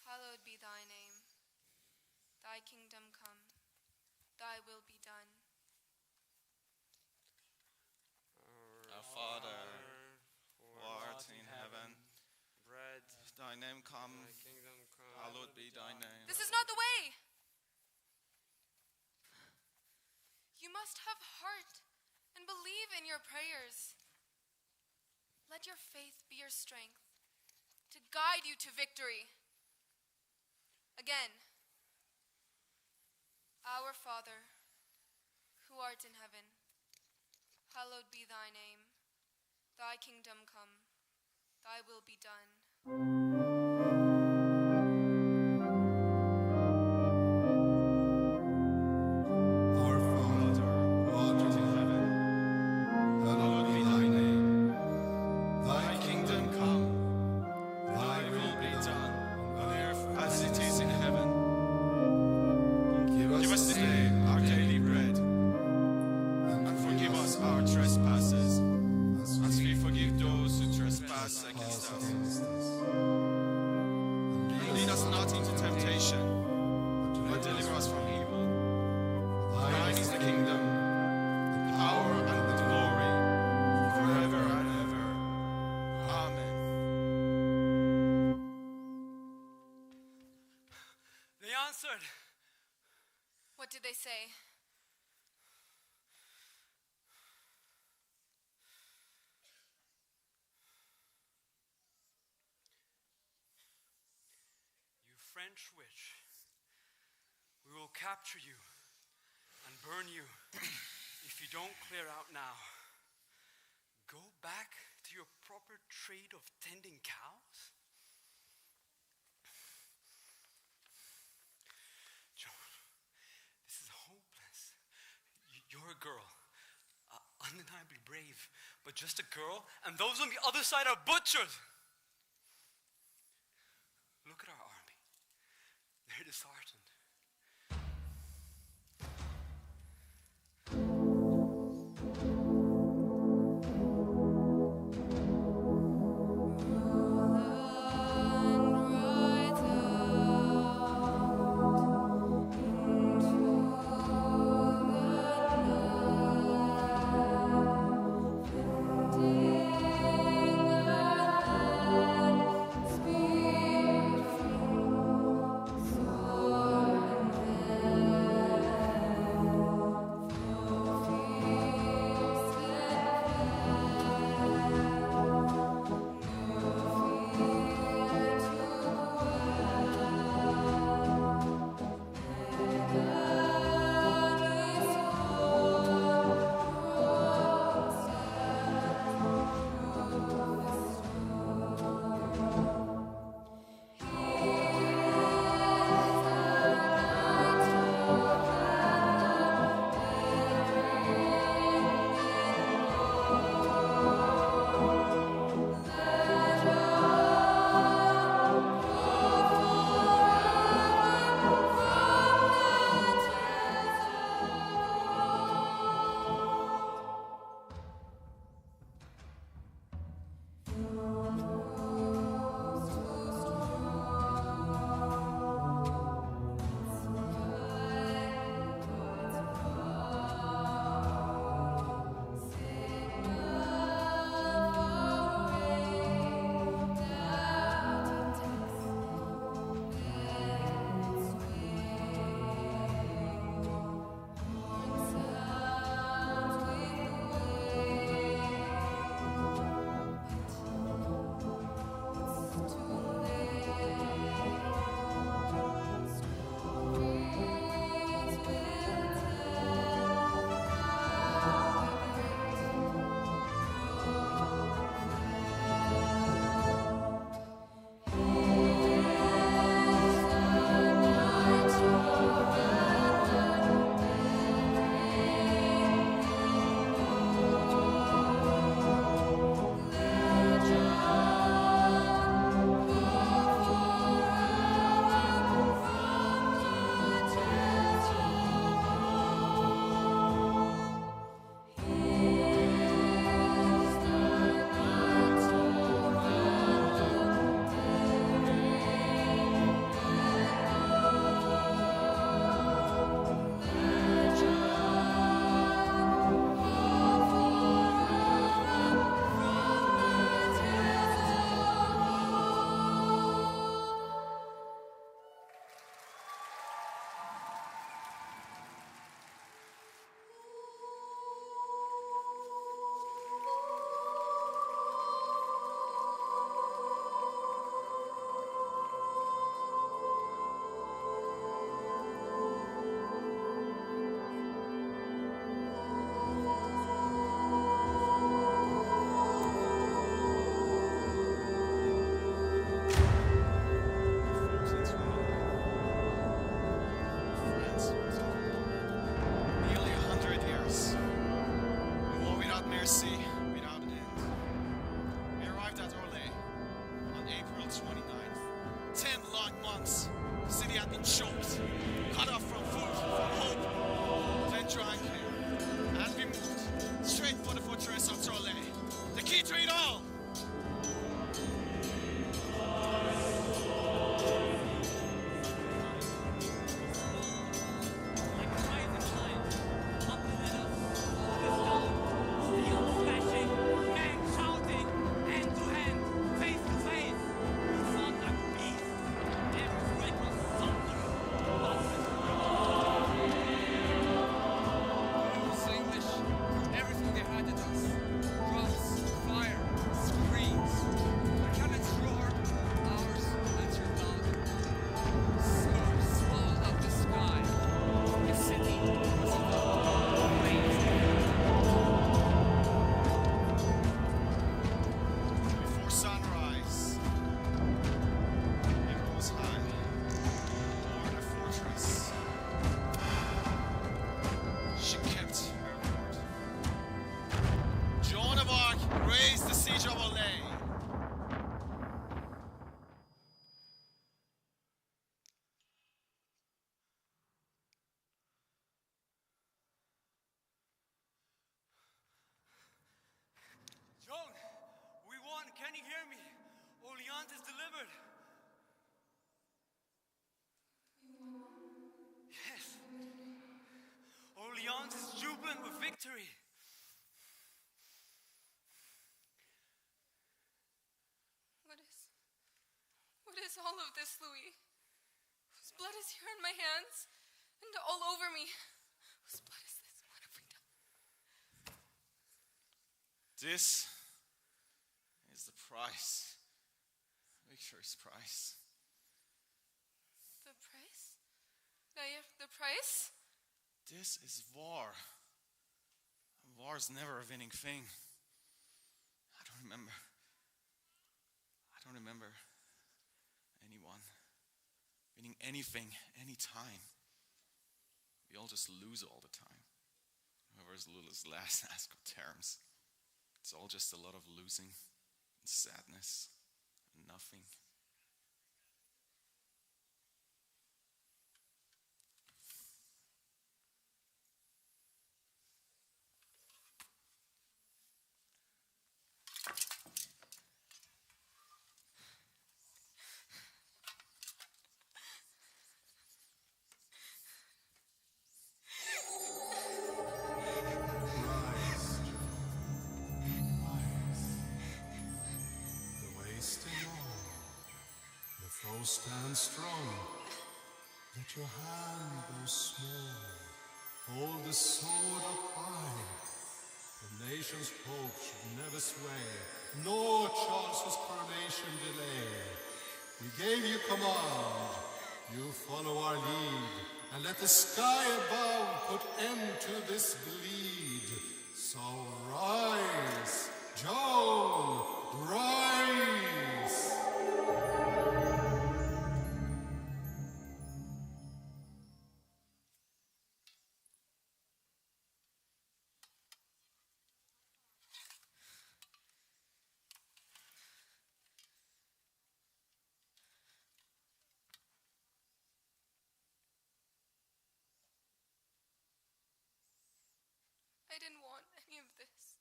S17: hallowed be thy name. Thy kingdom come, thy will be done.
S21: Our Father, who art in heaven,
S20: bread,
S21: thy name come,
S20: thy kingdom come,
S21: hallowed be thy name.
S17: This is not the way. You must have heart and believe in your prayers. Let your faith be your strength to guide you to victory. Again, our Father, who art in heaven, hallowed be thy name. Thy kingdom come, thy will be done.
S21: Against us.
S18: answered.
S17: What did they say?
S18: You French witch, we will capture you and burn you if you don't clear out now. Go back to your proper trade of tending cows? Joan, this is hopeless. You're a girl, undeniably brave, but just a girl, and those on the other side are butchers. Look at our army. They're disheartened.
S1: Steel flash
S3: hear me? Orleans is delivered. Yes. Orleans is jubilant with victory.
S17: What is all of this, Louis? Whose blood is here in my hands and all over me? Whose blood is this? What have we done?
S21: This is the price. Victory's price.
S17: The price? Nair, the price?
S21: This is war. War's never a winning thing. I don't remember anyone winning anything, anytime. We all just lose all the time. Whoever's loses last has got terms. It's all just a lot of losing and sadness and nothing.
S16: Stand strong, let your hand go small, hold the sword up high. The nation's hope should never sway, nor Charles's coronation delay. We gave you command, you follow our lead, and let the sky above put end to this bleed. So rise, Joan, rise!
S17: I didn't want any of this.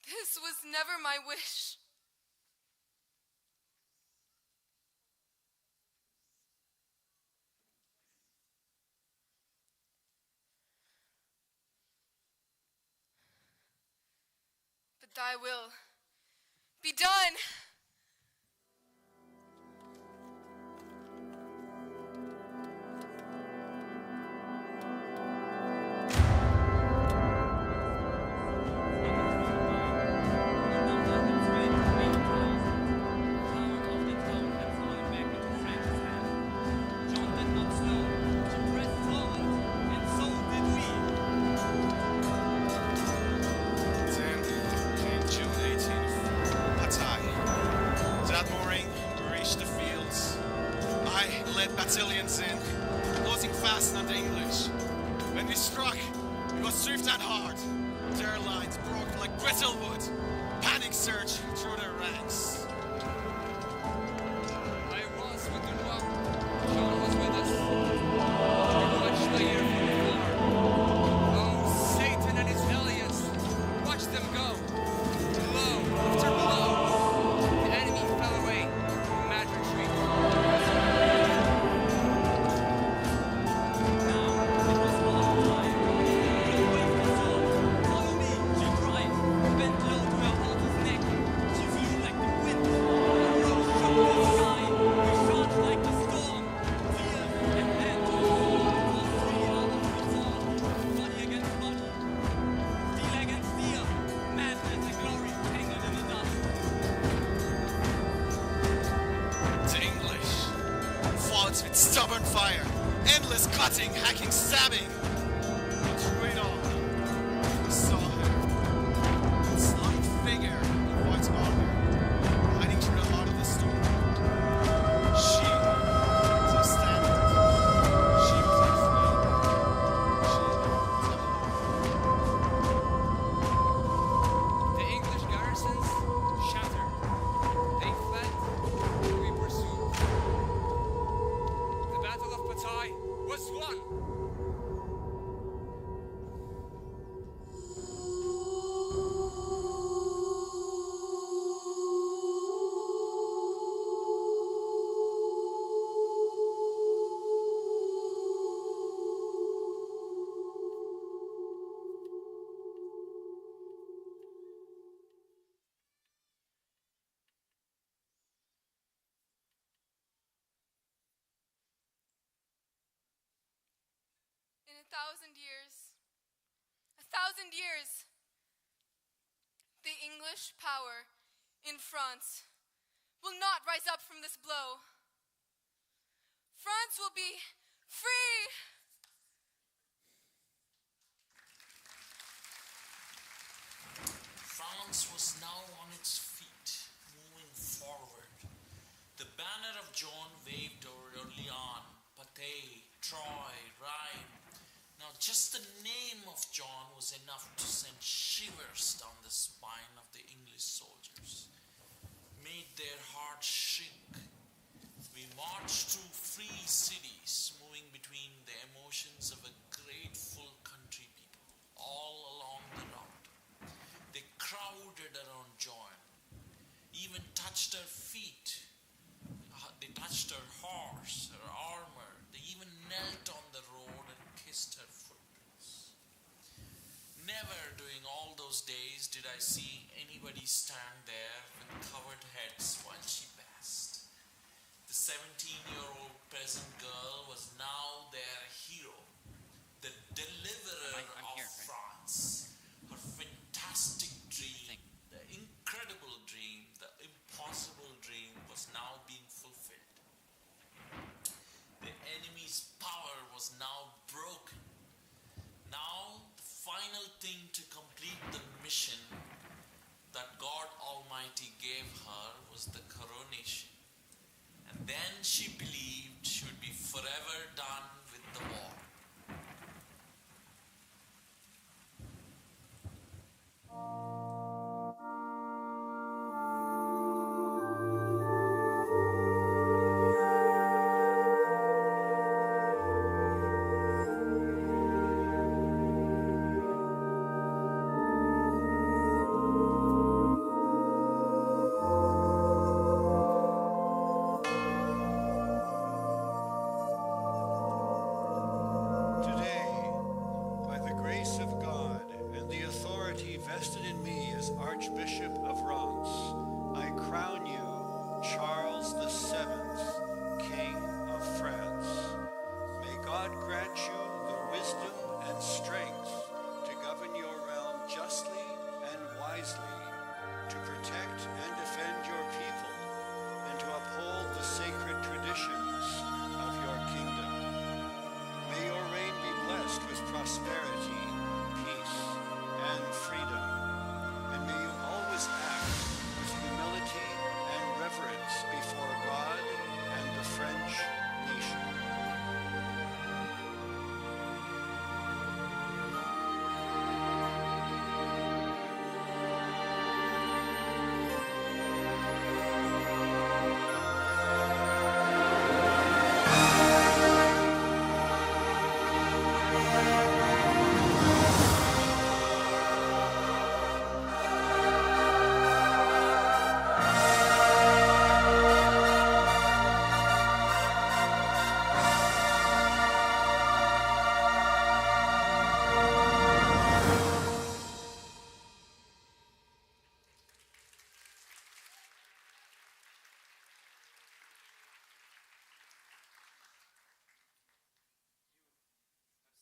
S17: This was never my wish. But thy will be done.
S21: battalions in, closing fast on the English. When we struck, it was swift and hard. Their lines broke like brittle wood. Panic surged through their ranks.
S20: I was with the Roi. John was with us. We watched the year from afar. Oh, Satan and his hellions! Watch them go. Blow after blow. The enemy fell away in mad retreat.
S21: With stubborn fire, endless cutting, hacking, stabbing. But through it all, we saw her, that slight figure in white armor, riding through the heart of the storm. She was a standard. She was a flame. She was a
S20: The English garrisons shattered. They fled, and we pursued. The Battle of Puja was won.
S17: 1,000 years. 1,000 years. The English power in France will not rise up from this blow. France will be free.
S6: France was now on its feet, moving forward. The banner of Joan waved over Orléans, Patay, Troy, Rheims. Now just the name of John was enough to send shivers down the spine of the English soldiers, made their hearts shrink. We marched through free cities, moving between the emotions of a grateful country people, all along the route. They crowded around John, even touched her feet. They touched her horse, her armor. They even knelt on the road and kissed her footprints. Never during all those days did I see anybody stand there with covered heads while she passed. The 17-year-old peasant girl was now their hero, the deliverer of France. Her fantastic dream, the incredible dream, the impossible dream was now being fulfilled. The enemy's power was now broken. Now, the final thing to complete the mission that God Almighty gave her was the coronation. And then she believed she would be forever done with the war.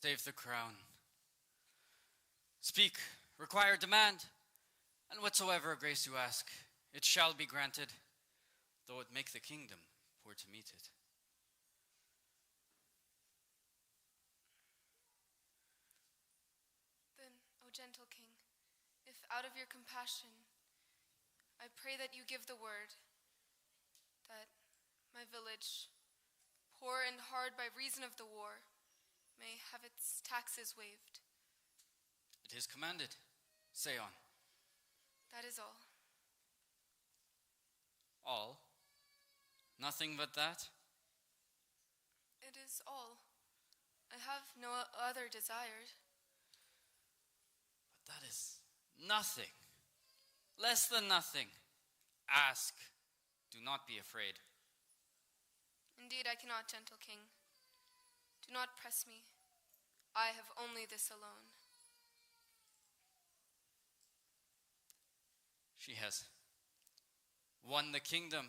S10: Save the crown. Speak, require, demand, and whatsoever grace you ask, it shall be granted, though it make the kingdom poor to meet it.
S17: Then, O gentle king, if out of your compassion, I pray that you give the word that my village, poor and hard by reason of the war, may have its taxes waived.
S10: It is commanded. Say on.
S17: That is all.
S10: All? Nothing but that?
S17: It is all. I have no other desire.
S10: But that is nothing. Less than nothing. Ask. Do not be afraid.
S17: Indeed, I cannot, gentle king. Do not press me. I have only this alone.
S10: She has won the kingdom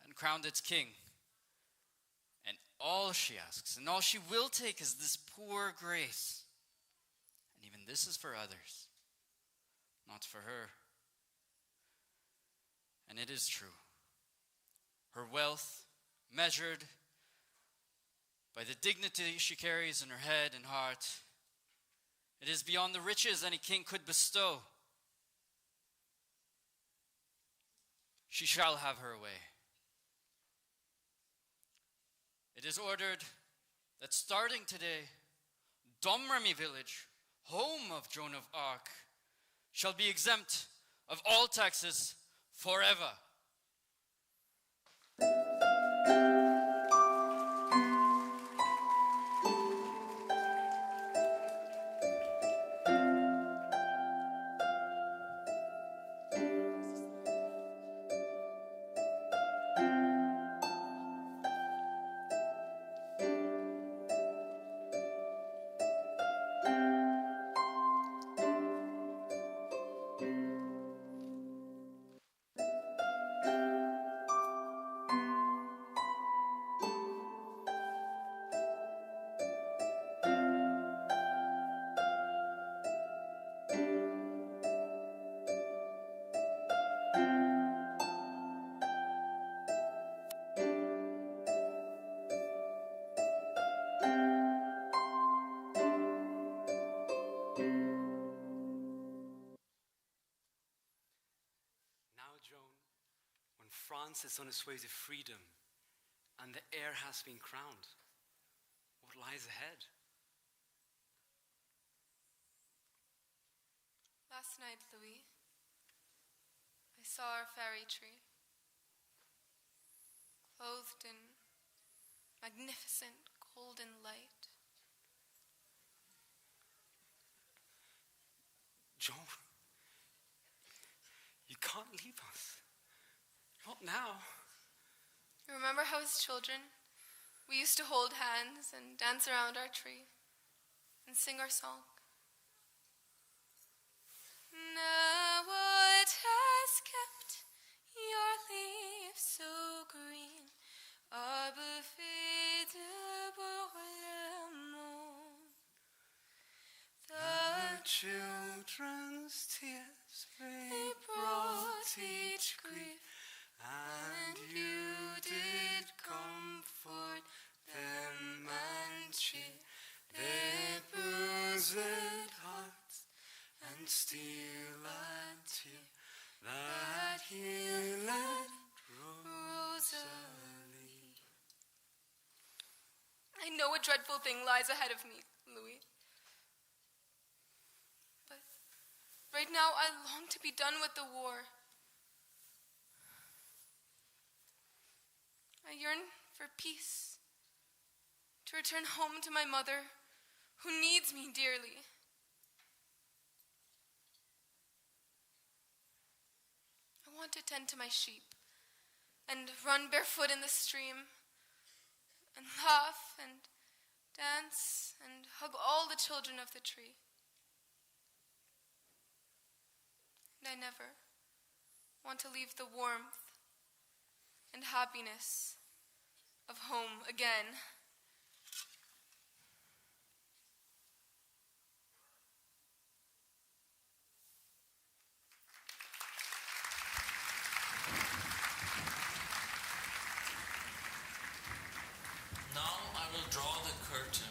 S10: and crowned its king, and all she asks and all she will take is this poor grace. And even this is for others, not for her. And it is true. Her wealth, measured by the dignity she carries in her head and heart, it is beyond the riches any king could bestow. She shall have her way. It is ordered that starting today, Domremy village, home of Joan of Arc, shall be exempt of all taxes forever.
S18: France is on its way to freedom, and the heir has been crowned. What lies ahead?
S17: Last night, Louis, I saw our fairy tree, clothed in magnificent golden light.
S18: Joan, you can't leave us. Not now.
S17: You remember how as children we used to hold hands and dance around our tree and sing our song? Now what has kept your leaves so green? Arbre fade pour le monde.
S18: The children's tears they brought each grief, and you did comfort them and cheer their bruised hearts, and steal a tear that healed Rosalie.
S17: I know a dreadful thing lies ahead of me, Louis. But right now I long to be done with the war. I yearn for peace, to return home to my mother, who needs me dearly. I want to tend to my sheep and run barefoot in the stream and laugh and dance and hug all the children of the tree. And I never want to leave the warmth and happiness of home again.
S6: Now I will draw the curtain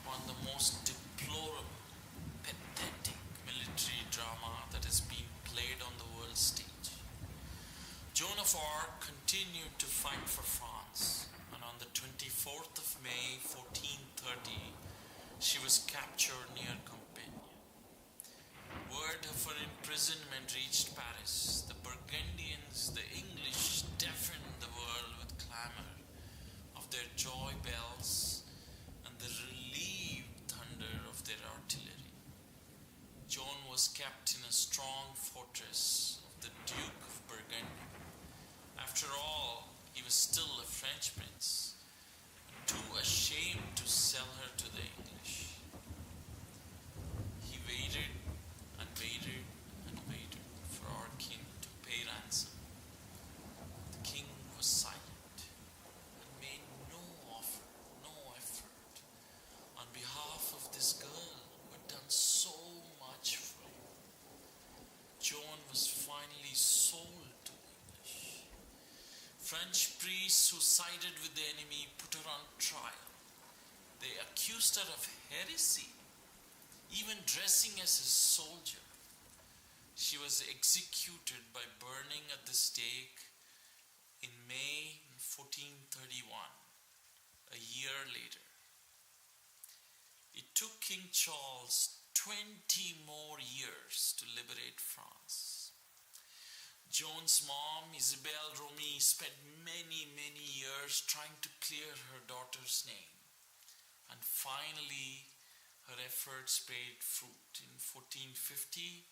S6: on the most deplorable, pathetic military drama that has been played on the world stage. Joan of Arc continued to fight for France, and on the 24th of May 1430, she was captured near Cabella. Word of her imprisonment reached Paris. The Burgundians, the English, deafened the world with clamor of their joy bells and the relieved thunder of their artillery. Joan was kept in a strong fortress of the Duke of Burgundy. After all, he was still a French prince, and too ashamed to sell her to the English. He waited and waited and waited for our king to pay ransom. The king was silent and made no offer. who sided with the enemy put her on trial. They accused her of heresy, even dressing as a soldier. She was executed by burning at the stake in May 1431, a year later. It took King Charles 20 more years to liberate France. Joan's mom, Isabelle Romy, spent many years trying to clear her daughter's name. And finally, her efforts paid fruit. In 1450,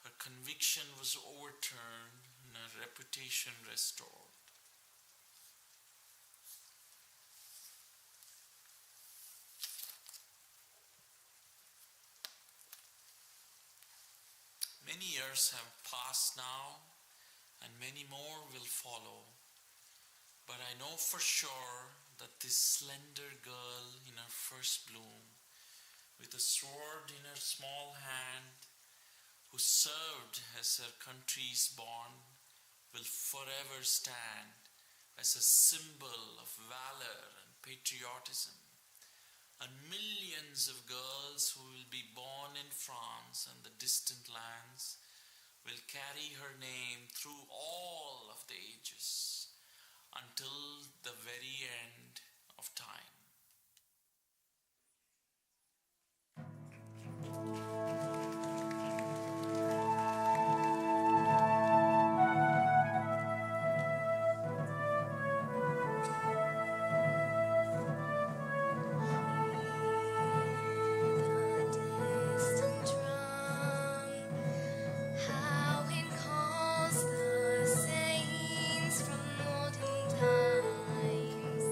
S6: her conviction was overturned and her reputation restored. Many years have passed now, and many more will follow. But I know for sure that this slender girl in her first bloom, with a sword in her small hand, who served as her country's bond, will forever stand as a symbol of valor and patriotism. And millions of girls who will be born in France and the distant lands will carry her name through all of the ages until the very end of time.
S9: How it calls the saints from olden times.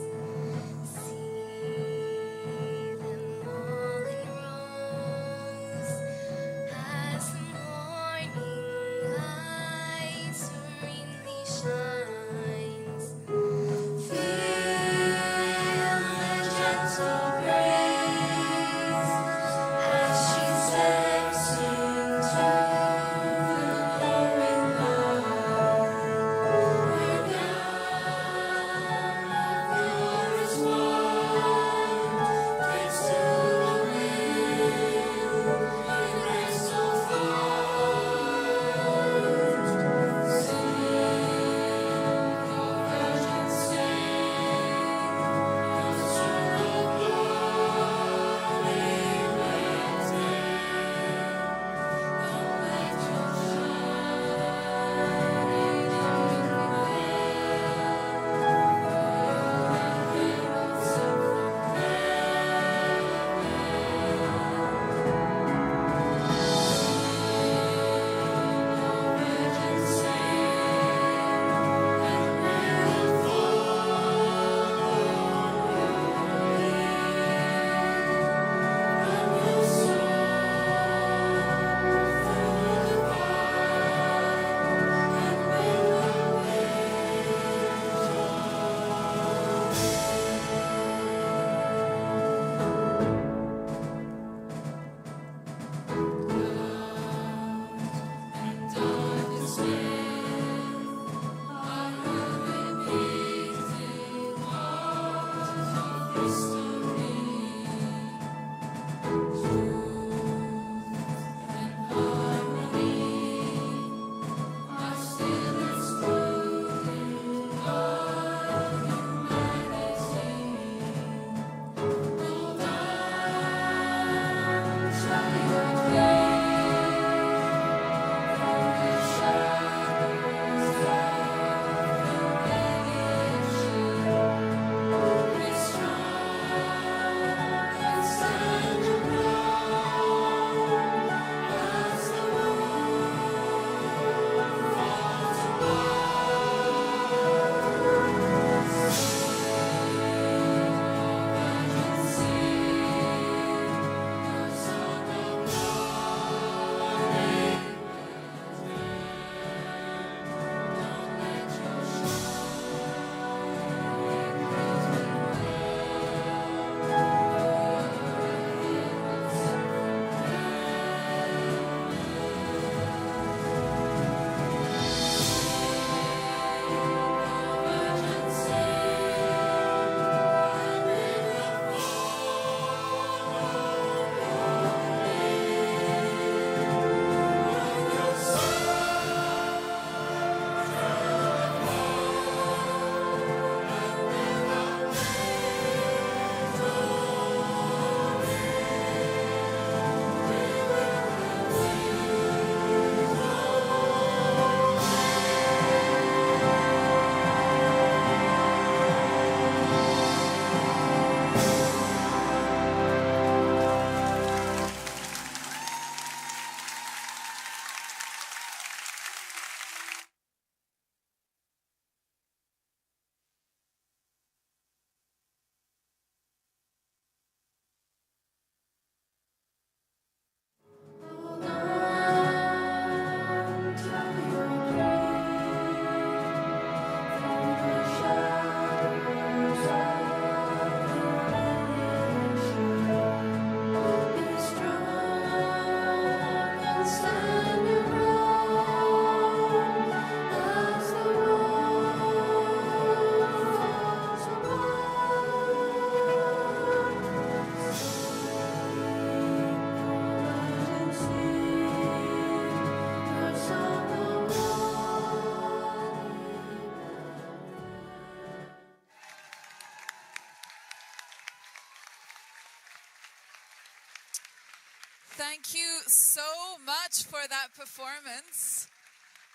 S4: Thank you so much for that performance.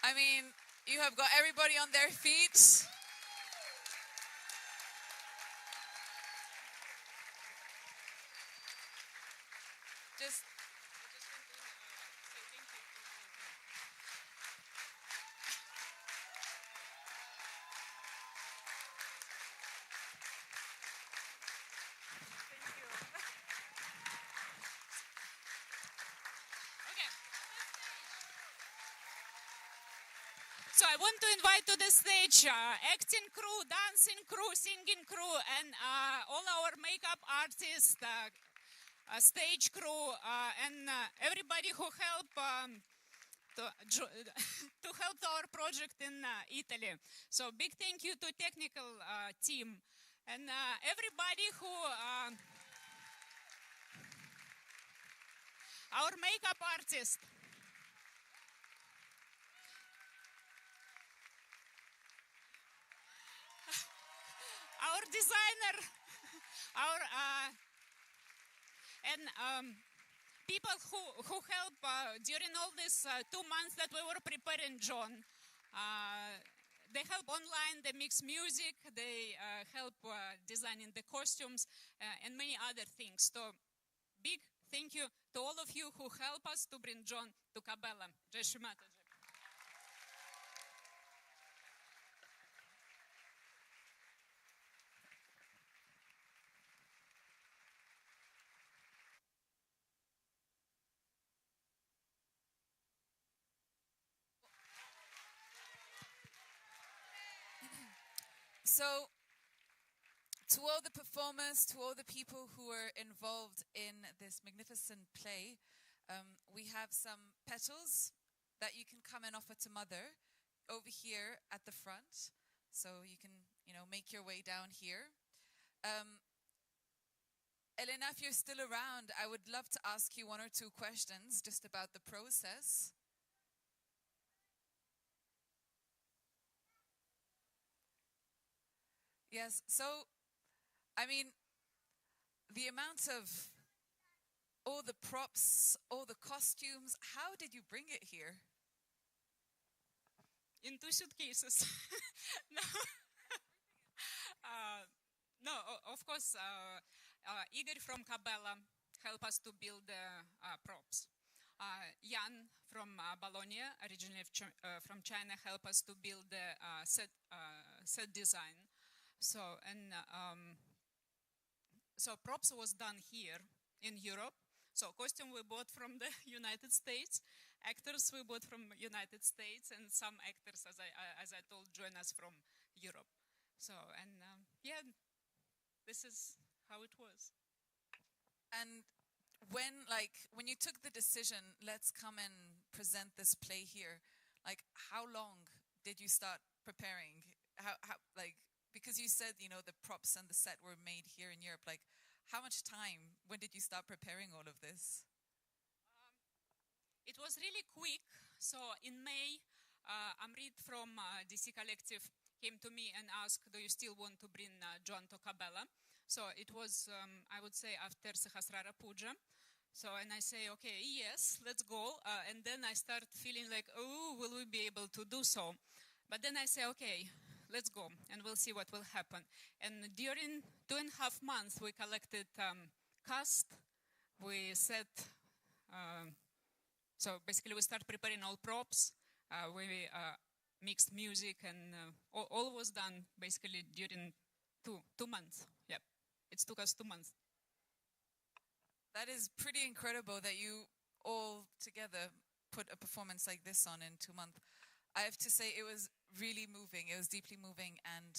S4: I mean, you have got everybody on their feet. Just
S5: So I want to invite to the stage acting crew, dancing crew, singing crew, and all our makeup artists, stage crew, and everybody who help to help our project in Italy. So big thank you to technical team and everybody who our makeup artist. Our designer, our and people who help during all these 2 months that we were preparing Joan. They help online, they mix music, they help designing the costumes and many other things. So big thank you to all of you who help us to bring Joan to Cabella. Jai Shri Mataji.
S4: So, to all the performers, to all the people who were involved in this magnificent play, we have some petals that you can come and offer to Mother over here at the front. So you can, make your way down here. Elena, if you're still around, I would love to ask you 1 or 2 questions just about the process. Yes, so, I mean, the amount of all the props, all the costumes, how did you bring it here?
S5: In 2 suitcases. No. No, of course, Igor from Cabella helped us to build the props. Jan from Bologna, originally from China, helped us to build the set design. So, so props was done here in Europe. So costume we bought from the United States, actors we bought from United States, and some actors, as I told, join us from Europe. So, and yeah, this is how it was.
S4: And when you took the decision, let's come and present this play here, how long did you start preparing? Because you said, the props and the set were made here in Europe. How much time? When did you start preparing all of this?
S5: It was really quick. So in May, Amrit from DC Collective came to me and asked, do you still want to bring Joan to Cabella? So it was, I would say, after Sahasrara Puja. So, and I say, okay, yes, let's go. And then I start feeling like, oh, will we be able to do so? But then I say, okay, let's go and we'll see what will happen. And during 2.5 months, we collected cast, we set, so basically we start preparing all props, we mixed music, and all was done basically during two months. Yep, it took us 2 months.
S4: That is pretty incredible that you all together put a performance like this on in 2 months. I have to say it was really moving. It was deeply moving. And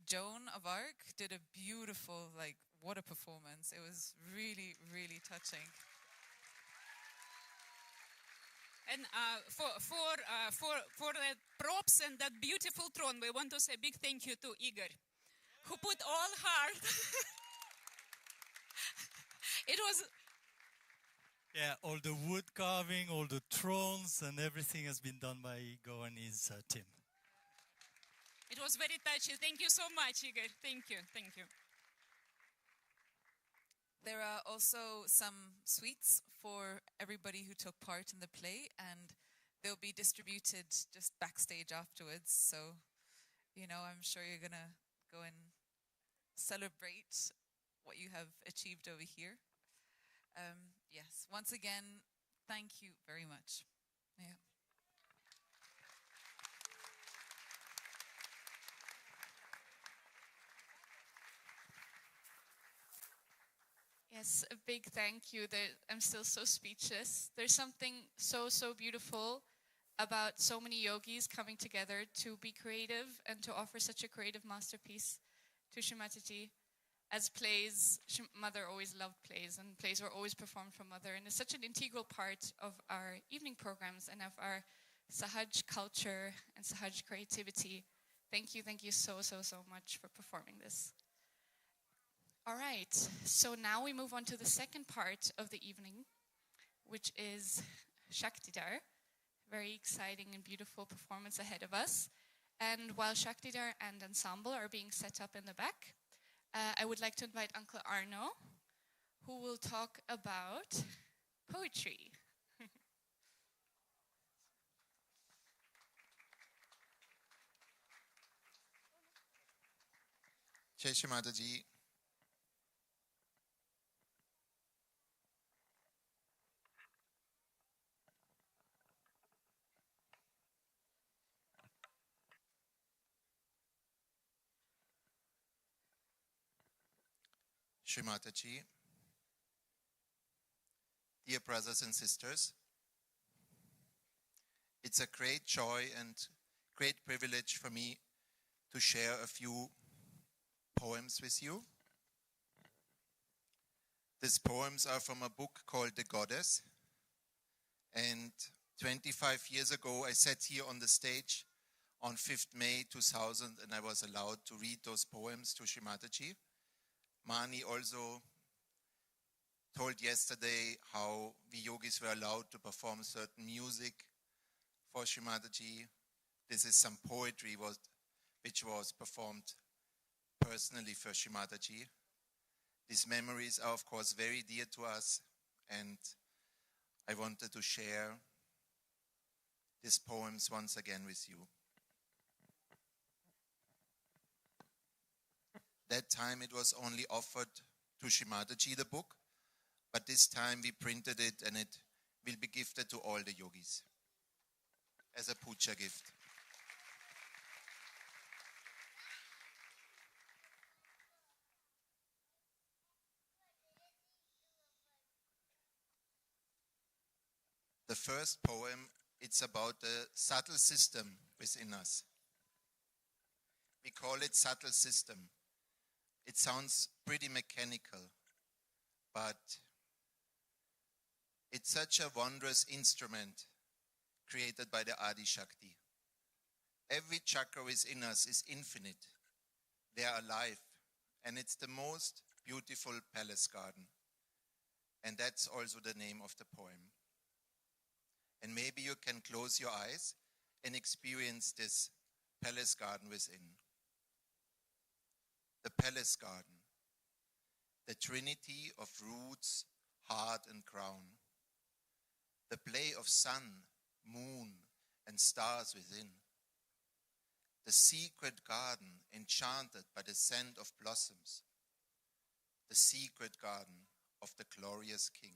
S4: Joan of Arc did a beautiful, what a performance. It was really, really touching.
S5: And for the props and that beautiful throne, we want to say big thank you to Igor, who put all heart. It was...
S2: Yeah, all the wood carving, all the thrones, and everything has been done by Igor and his team.
S5: It was very touchy. Thank you so much, Igor. Thank you. Thank you.
S4: There are also some sweets for everybody who took part in the play, and they'll be distributed just backstage afterwards. So, I'm sure you're going to go and celebrate what you have achieved over here. Yes, once again, thank you very much. Yeah.
S12: Yes, a big thank you. I'm still so speechless. There's something so, so beautiful about so many yogis coming together to be creative and to offer such a creative masterpiece to Shri Mataji. As plays, Mother always loved plays, and plays were always performed for Mother, and it's such an integral part of our evening programs and of our Sahaj culture and Sahaj creativity. Thank you so, so, so much for performing this. All right, so now we move on to the second part of the evening, which is Shaktidar. Very exciting and beautiful performance ahead of us. And while Shaktidar and ensemble are being set up in the back, I would like to invite Uncle Arno, who will talk about poetry.
S22: Jai Shri Mataji. Shri Mataji, dear brothers and sisters, it's a great joy and great privilege for me to share a few poems with you. These poems are from a book called The Goddess, and 25 years ago I sat here on the stage on 5th May 2000 and I was allowed to read those poems to Shri Mataji. Mani also told yesterday how we yogis were allowed to perform certain music for Shri Mataji. This is some poetry which was performed personally for Shri Mataji. These memories are of course very dear to us, and I wanted to share these poems once again with you. That time it was only offered to Shri Mataji, the book, but this time we printed it and it will be gifted to all the yogis as a puja gift. The first poem, it's about the subtle system within us. We call it subtle system. It sounds pretty mechanical, but it's such a wondrous instrument created by the Adi Shakti. Every chakra within us is infinite. They are alive, and it's the most beautiful palace garden. And that's also the name of the poem. And maybe you can close your eyes and experience this palace garden within. The palace garden, the trinity of roots, heart and crown, the play of sun, moon and stars within, the secret garden enchanted by the scent of blossoms, the secret garden of the glorious king.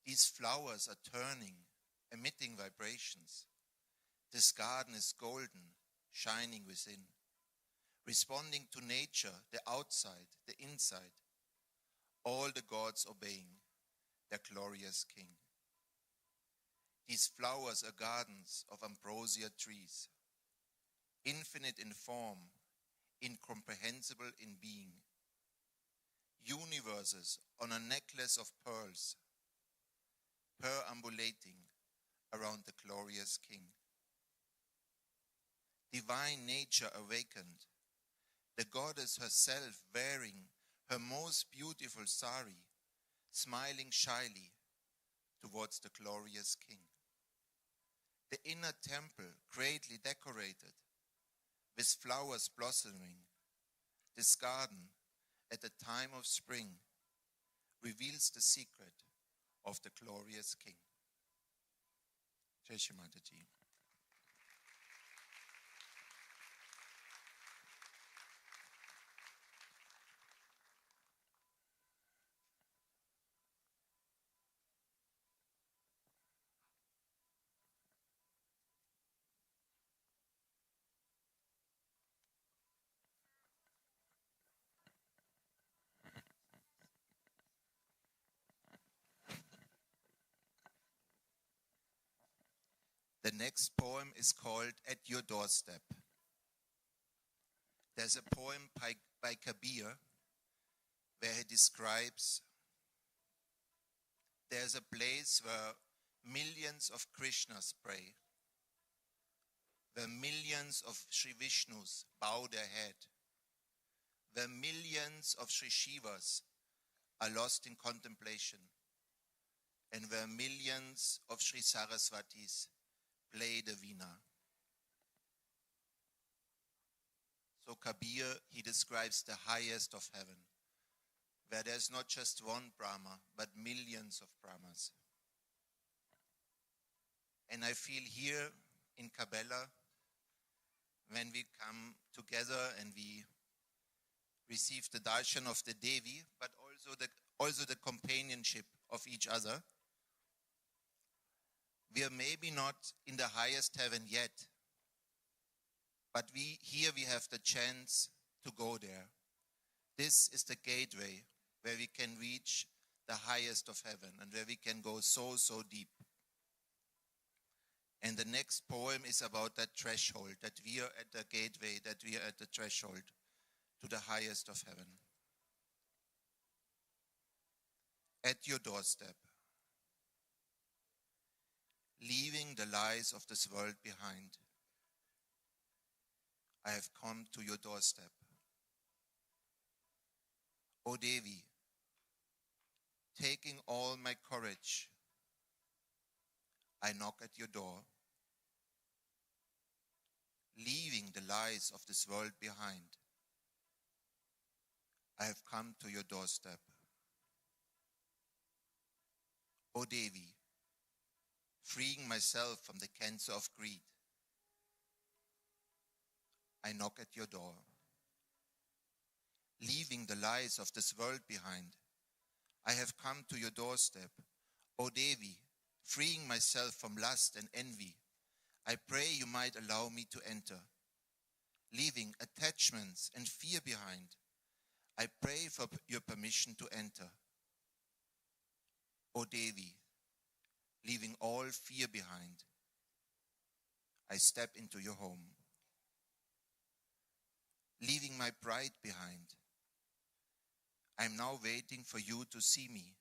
S22: These flowers are turning, emitting vibrations. This garden is golden, shining within, responding to nature, the outside, the inside, all the gods obeying their glorious king. These flowers are gardens of ambrosia trees, infinite in form, incomprehensible in being, universes on a necklace of pearls, perambulating around the glorious king. Divine nature awakened, the goddess herself wearing her most beautiful sari, smiling shyly towards the glorious king. The inner temple greatly decorated, with flowers blossoming, this garden at the time of spring reveals the secret of the glorious King. Jai Shri Mataji. The next poem is called At Your Doorstep. There's a poem by Cabella where he describes there's a place where millions of Krishnas pray, where millions of Shri Vishnus bow their head, where millions of Shri Shivas are lost in contemplation, and where millions of Shri Saraswatis play the veena. So Kabir, he describes the highest of heaven, where there's not just one Brahma, but millions of Brahmas. And I feel here in Cabella, when we come together and we receive the darshan of the Devi, but also the companionship of each other, we are maybe not in the highest heaven yet, but here we have the chance to go there. This is the gateway where we can reach the highest of heaven and where we can go so deep. And the next poem is about that threshold, that we are at the gateway, that we are at the threshold to the highest of heaven. At your doorstep, leaving the lies of this world behind, I have come to your doorstep. O Devi, taking all my courage, I knock at your door. Leaving the lies of this world behind, I have come to your doorstep. O Devi, freeing myself from the cancer of greed, I knock at your door. Leaving the lies of this world behind, I have come to your doorstep. O Devi, freeing myself from lust and envy, I pray you might allow me to enter. Leaving attachments and fear behind, I pray for your permission to enter. O Devi, leaving all fear behind, I step into your home. Leaving my pride behind, I am now waiting for you to see me.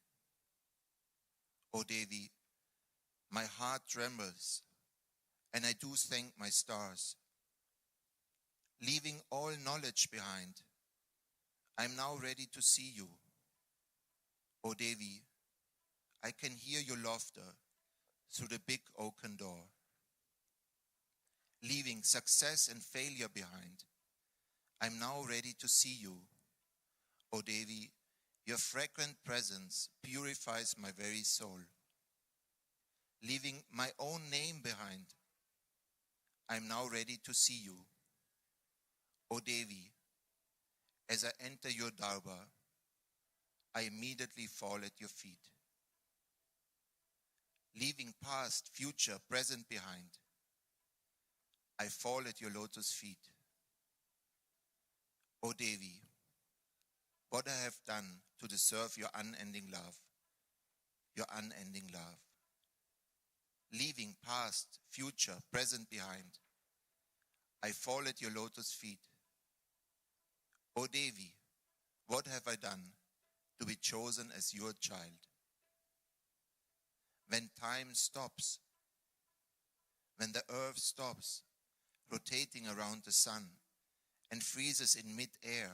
S22: O Devi, my heart trembles, and I do thank my stars. Leaving all knowledge behind, I am now ready to see you. O Devi, I can hear your laughter through the big oaken door. Leaving success and failure behind, I am now ready to see you. O Devi, your fragrant presence purifies my very soul. Leaving my own name behind, I am now ready to see you. O Devi, as I enter your darbar, I immediately fall at your feet. Leaving past, future, present behind, I fall at your lotus feet. O Devi, what I have done to deserve your unending love, your unending love. Leaving past, future, present behind, I fall at your lotus feet. O Devi, what have I done to be chosen as your child? When time stops, when the earth stops rotating around the sun and freezes in mid-air,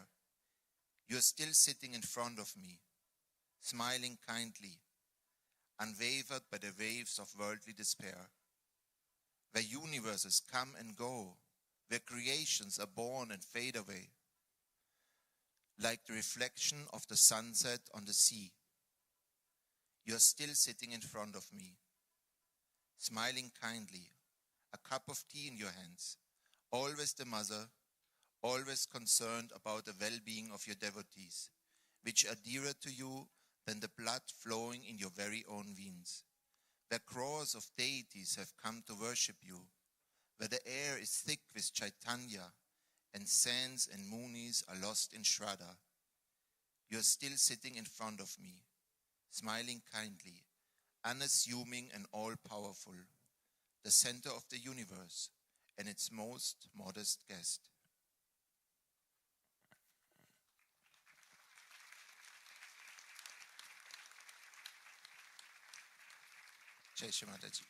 S22: you are still sitting in front of me, smiling kindly, unwavered by the waves of worldly despair, where universes come and go, where creations are born and fade away, like the reflection of the sunset on the sea, You are still sitting in front of me, smiling kindly, a cup of tea in your hands, always the mother, always concerned about the well-being of your devotees, which are dearer to you than the blood flowing in your very own veins, where crores of deities have come to worship you, where the air is thick with Chaitanya, and saints and munis are lost in Shraddha. You are still sitting in front of me, smiling kindly, unassuming and all-powerful, the center of the universe and its most modest guest. Jai Shri Mataji.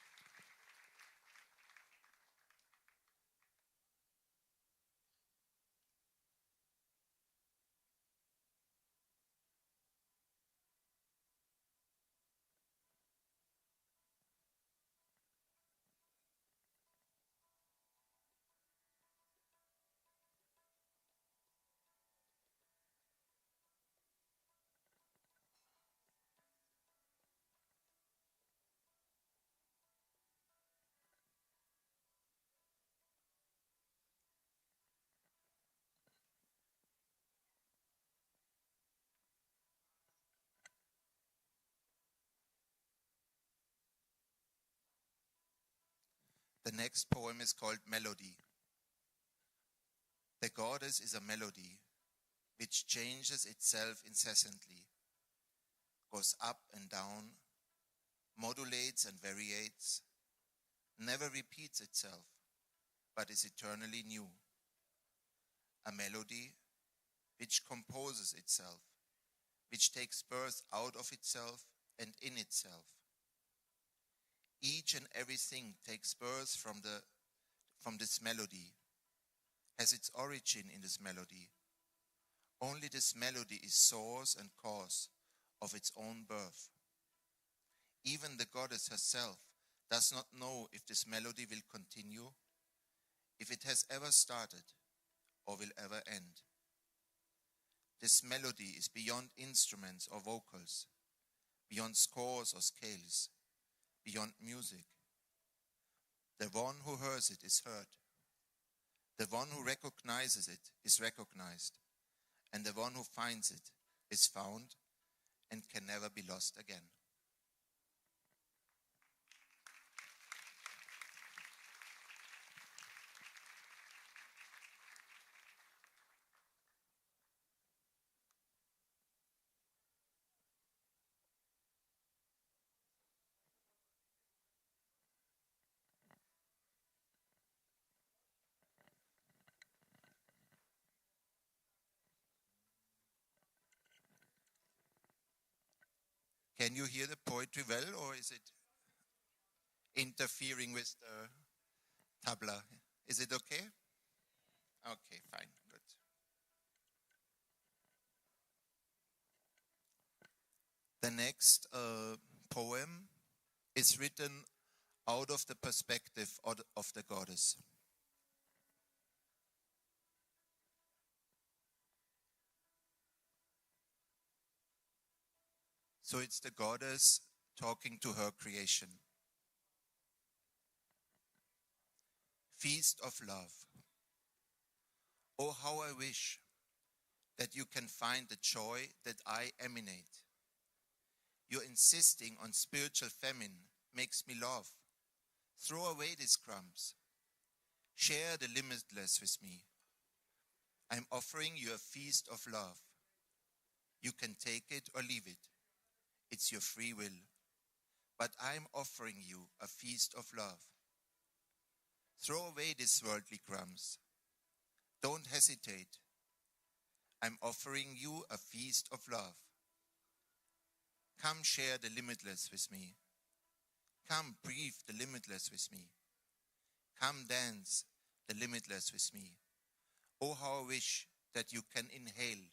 S22: The next poem is called Melody. The goddess is a melody which changes itself incessantly, goes up and down, modulates and variates, never repeats itself, but is eternally new. A melody which composes itself, which takes birth out of itself and in itself. Each and everything takes birth from this melody, has its origin in this melody. Only this melody is source and cause of its own birth. Even the goddess herself does not know if this melody will continue, if it has ever started or will ever end. This melody is beyond instruments or vocals, beyond scores or scales, beyond music. The one who hears it is heard. The one who recognizes it is recognized. And the one who finds it is found and can never be lost again. Can you hear the poetry well, or is it interfering with the tabla? Is it okay? Okay, fine, good. The next poem is written out of the perspective of the goddess. So it's the goddess talking to her creation. Feast of love. Oh, how I wish that you can find the joy that I emanate. Your insisting on spiritual famine makes me laugh. Throw away these crumbs. Share the limitless with me. I'm offering you a feast of love. You can take it or leave it. It's your free will. But I'm offering you a feast of love. Throw away these worldly crumbs. Don't hesitate. I'm offering you a feast of love. Come share the limitless with me. Come breathe the limitless with me. Come dance the limitless with me. Oh, how I wish that you can inhale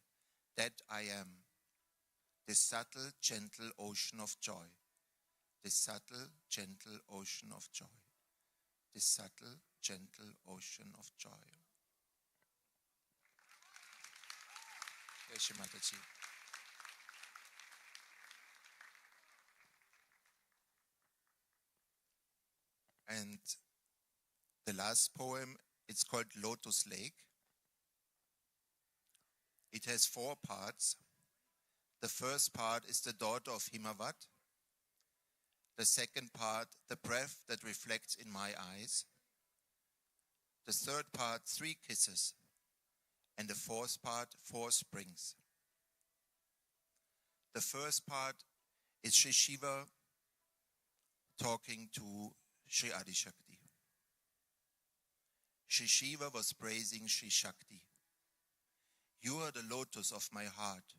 S22: that I am. This subtle, gentle ocean of joy. This subtle, gentle ocean of joy. This subtle, gentle ocean of joy. Jai Shri Mataji. And the last poem, it's called Lotus Lake. It has 4 parts. The first part is the daughter of Himavat. The second part, the breath that reflects in my eyes. The third part, 3 kisses. And the fourth part, 4 springs. The first part is Shri Shiva talking to Shri Adi Shakti. Shri Shiva was praising Shri Shakti. You are the lotus of my heart.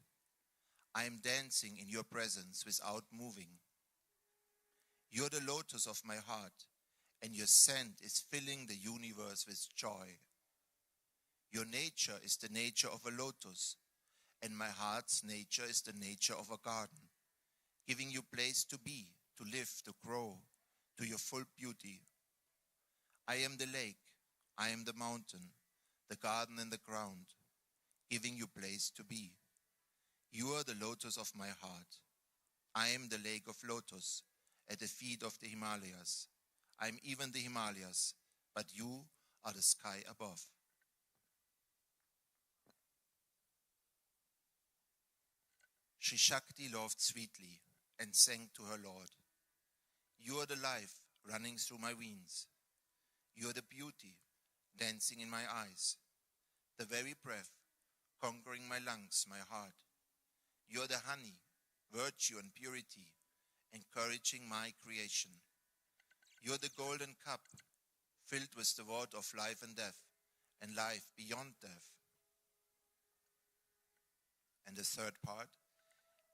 S22: I am dancing in your presence without moving. You are the lotus of my heart, and your scent is filling the universe with joy. Your nature is the nature of a lotus, and my heart's nature is the nature of a garden, giving you place to be, to live, to grow, to your full beauty. I am the lake, I am the mountain, the garden and the ground, giving you place to be. You are the lotus of my heart. I am the lake of lotus at the feet of the Himalayas. I am even the Himalayas, but you are the sky above. Shri Shakti laughed sweetly and sang to her Lord. You are the life running through my veins. You are the beauty dancing in my eyes, the very breath conquering my lungs, my heart. You are the honey, virtue and purity, encouraging my creation. You are the golden cup filled with the water of life and death, and life beyond death. And the third part,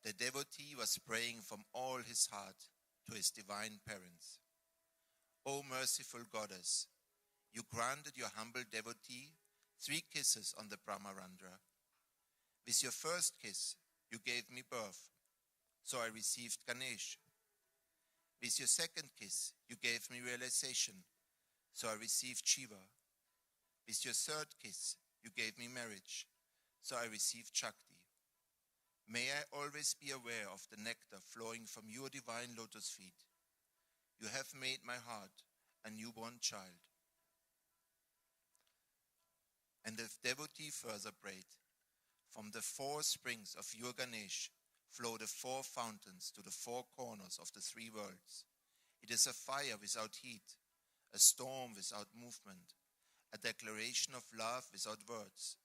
S22: the devotee was praying from all his heart to his divine parents. O merciful goddess, you granted your humble devotee 3 kisses on the Brahmarandra. With your first kiss, you gave me birth, so I received Ganesh. With your second kiss, you gave me realization, so I received Shiva. With your third kiss, you gave me marriage, so I received Shakti. May I always be aware of the nectar flowing from your divine lotus feet. You have made my heart a newborn child. And the devotee further prayed, from the 4 springs of your Ganesh flow the 4 fountains to the 4 corners of the 3 worlds. It is a fire without heat, a storm without movement, a declaration of love without words,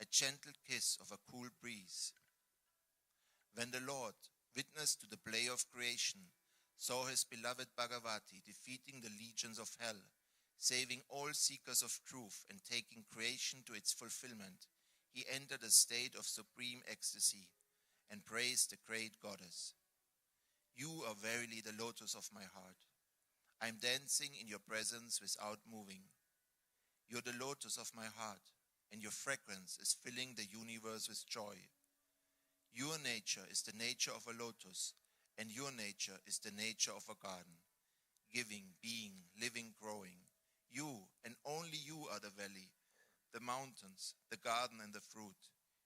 S22: a gentle kiss of a cool breeze. When the Lord, witness to the play of creation, saw his beloved Bhagavati defeating the legions of hell, saving all seekers of truth and taking creation to its fulfillment, he entered a state of supreme ecstasy and praised the great goddess. You are verily the lotus of my heart. I am dancing in your presence without moving. You are the lotus of my heart, and your fragrance is filling the universe with joy. Your nature is the nature of a lotus, and your nature is the nature of a garden, giving, being, living, growing. You, and only you, are the valley, the mountains, the garden and the fruit.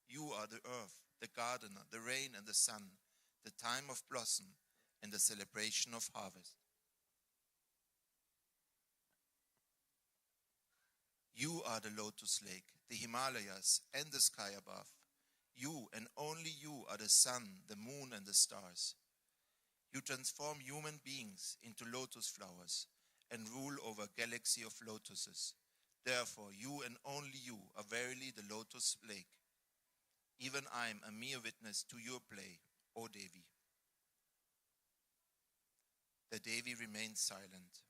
S22: You are the earth, the gardener, the rain and the sun, the time of blossom and the celebration of harvest. You are the lotus lake, the Himalayas and the sky above. You and only you are the sun, the moon and the stars. You transform human beings into lotus flowers and rule over a galaxy of lotuses. Therefore, you and only you are verily the lotus lake. Even I am a mere witness to your play, O Devi. The Devi remained silent,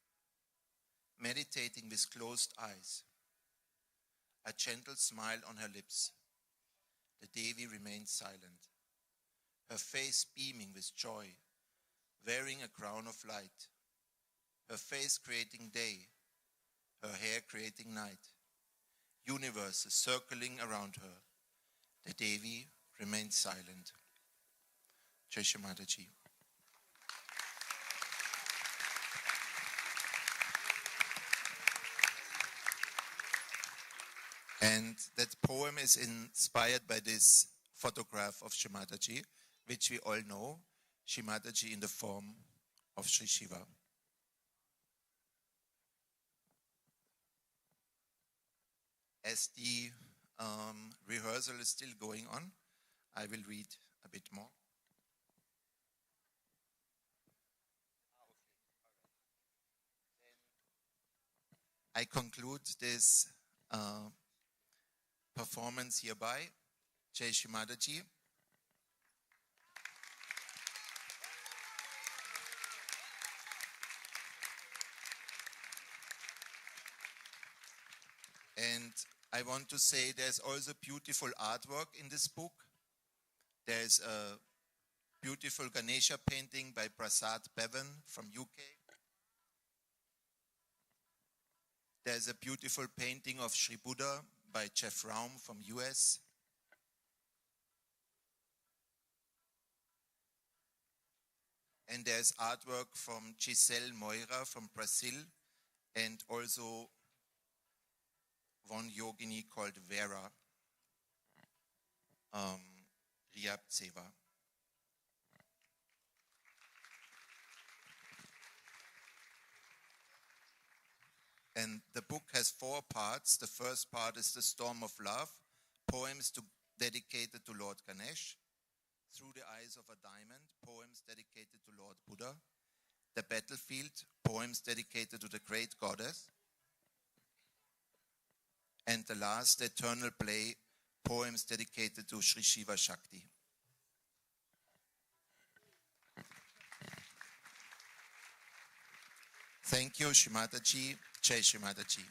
S22: meditating with closed eyes, a gentle smile on her lips. The Devi remained silent, her face beaming with joy, wearing a crown of light, her face creating day, her hair creating night, universes circling around her. The Devi remained silent. Jai Shri Mataji. And that poem is inspired by this photograph of Shri Mataji, which we all know, Shri Mataji in the form of Shri Shiva. as the rehearsal is still going on, I will read a bit more. I conclude this performance hereby. Jai Shri Mataji. And I want to say there's also beautiful artwork in this book. There's a beautiful Ganesha painting by Prasad Bevan from UK. There's a beautiful painting of Shri Buddha by Jeff Raum from US. And there's artwork from Giselle Moira from Brazil, and also one yogini called Vera Ryabtseva. And the book has 4 parts. The first part is The Storm of Love, poems dedicated to Lord Ganesh. Through the Eyes of a Diamond, poems dedicated to Lord Buddha. The Battlefield, poems dedicated to the Great Goddess. And the last, The Eternal Play, poems dedicated to Sri Shiva Shakti. Thank you, Shri Mataji. Jai Shri Mataji.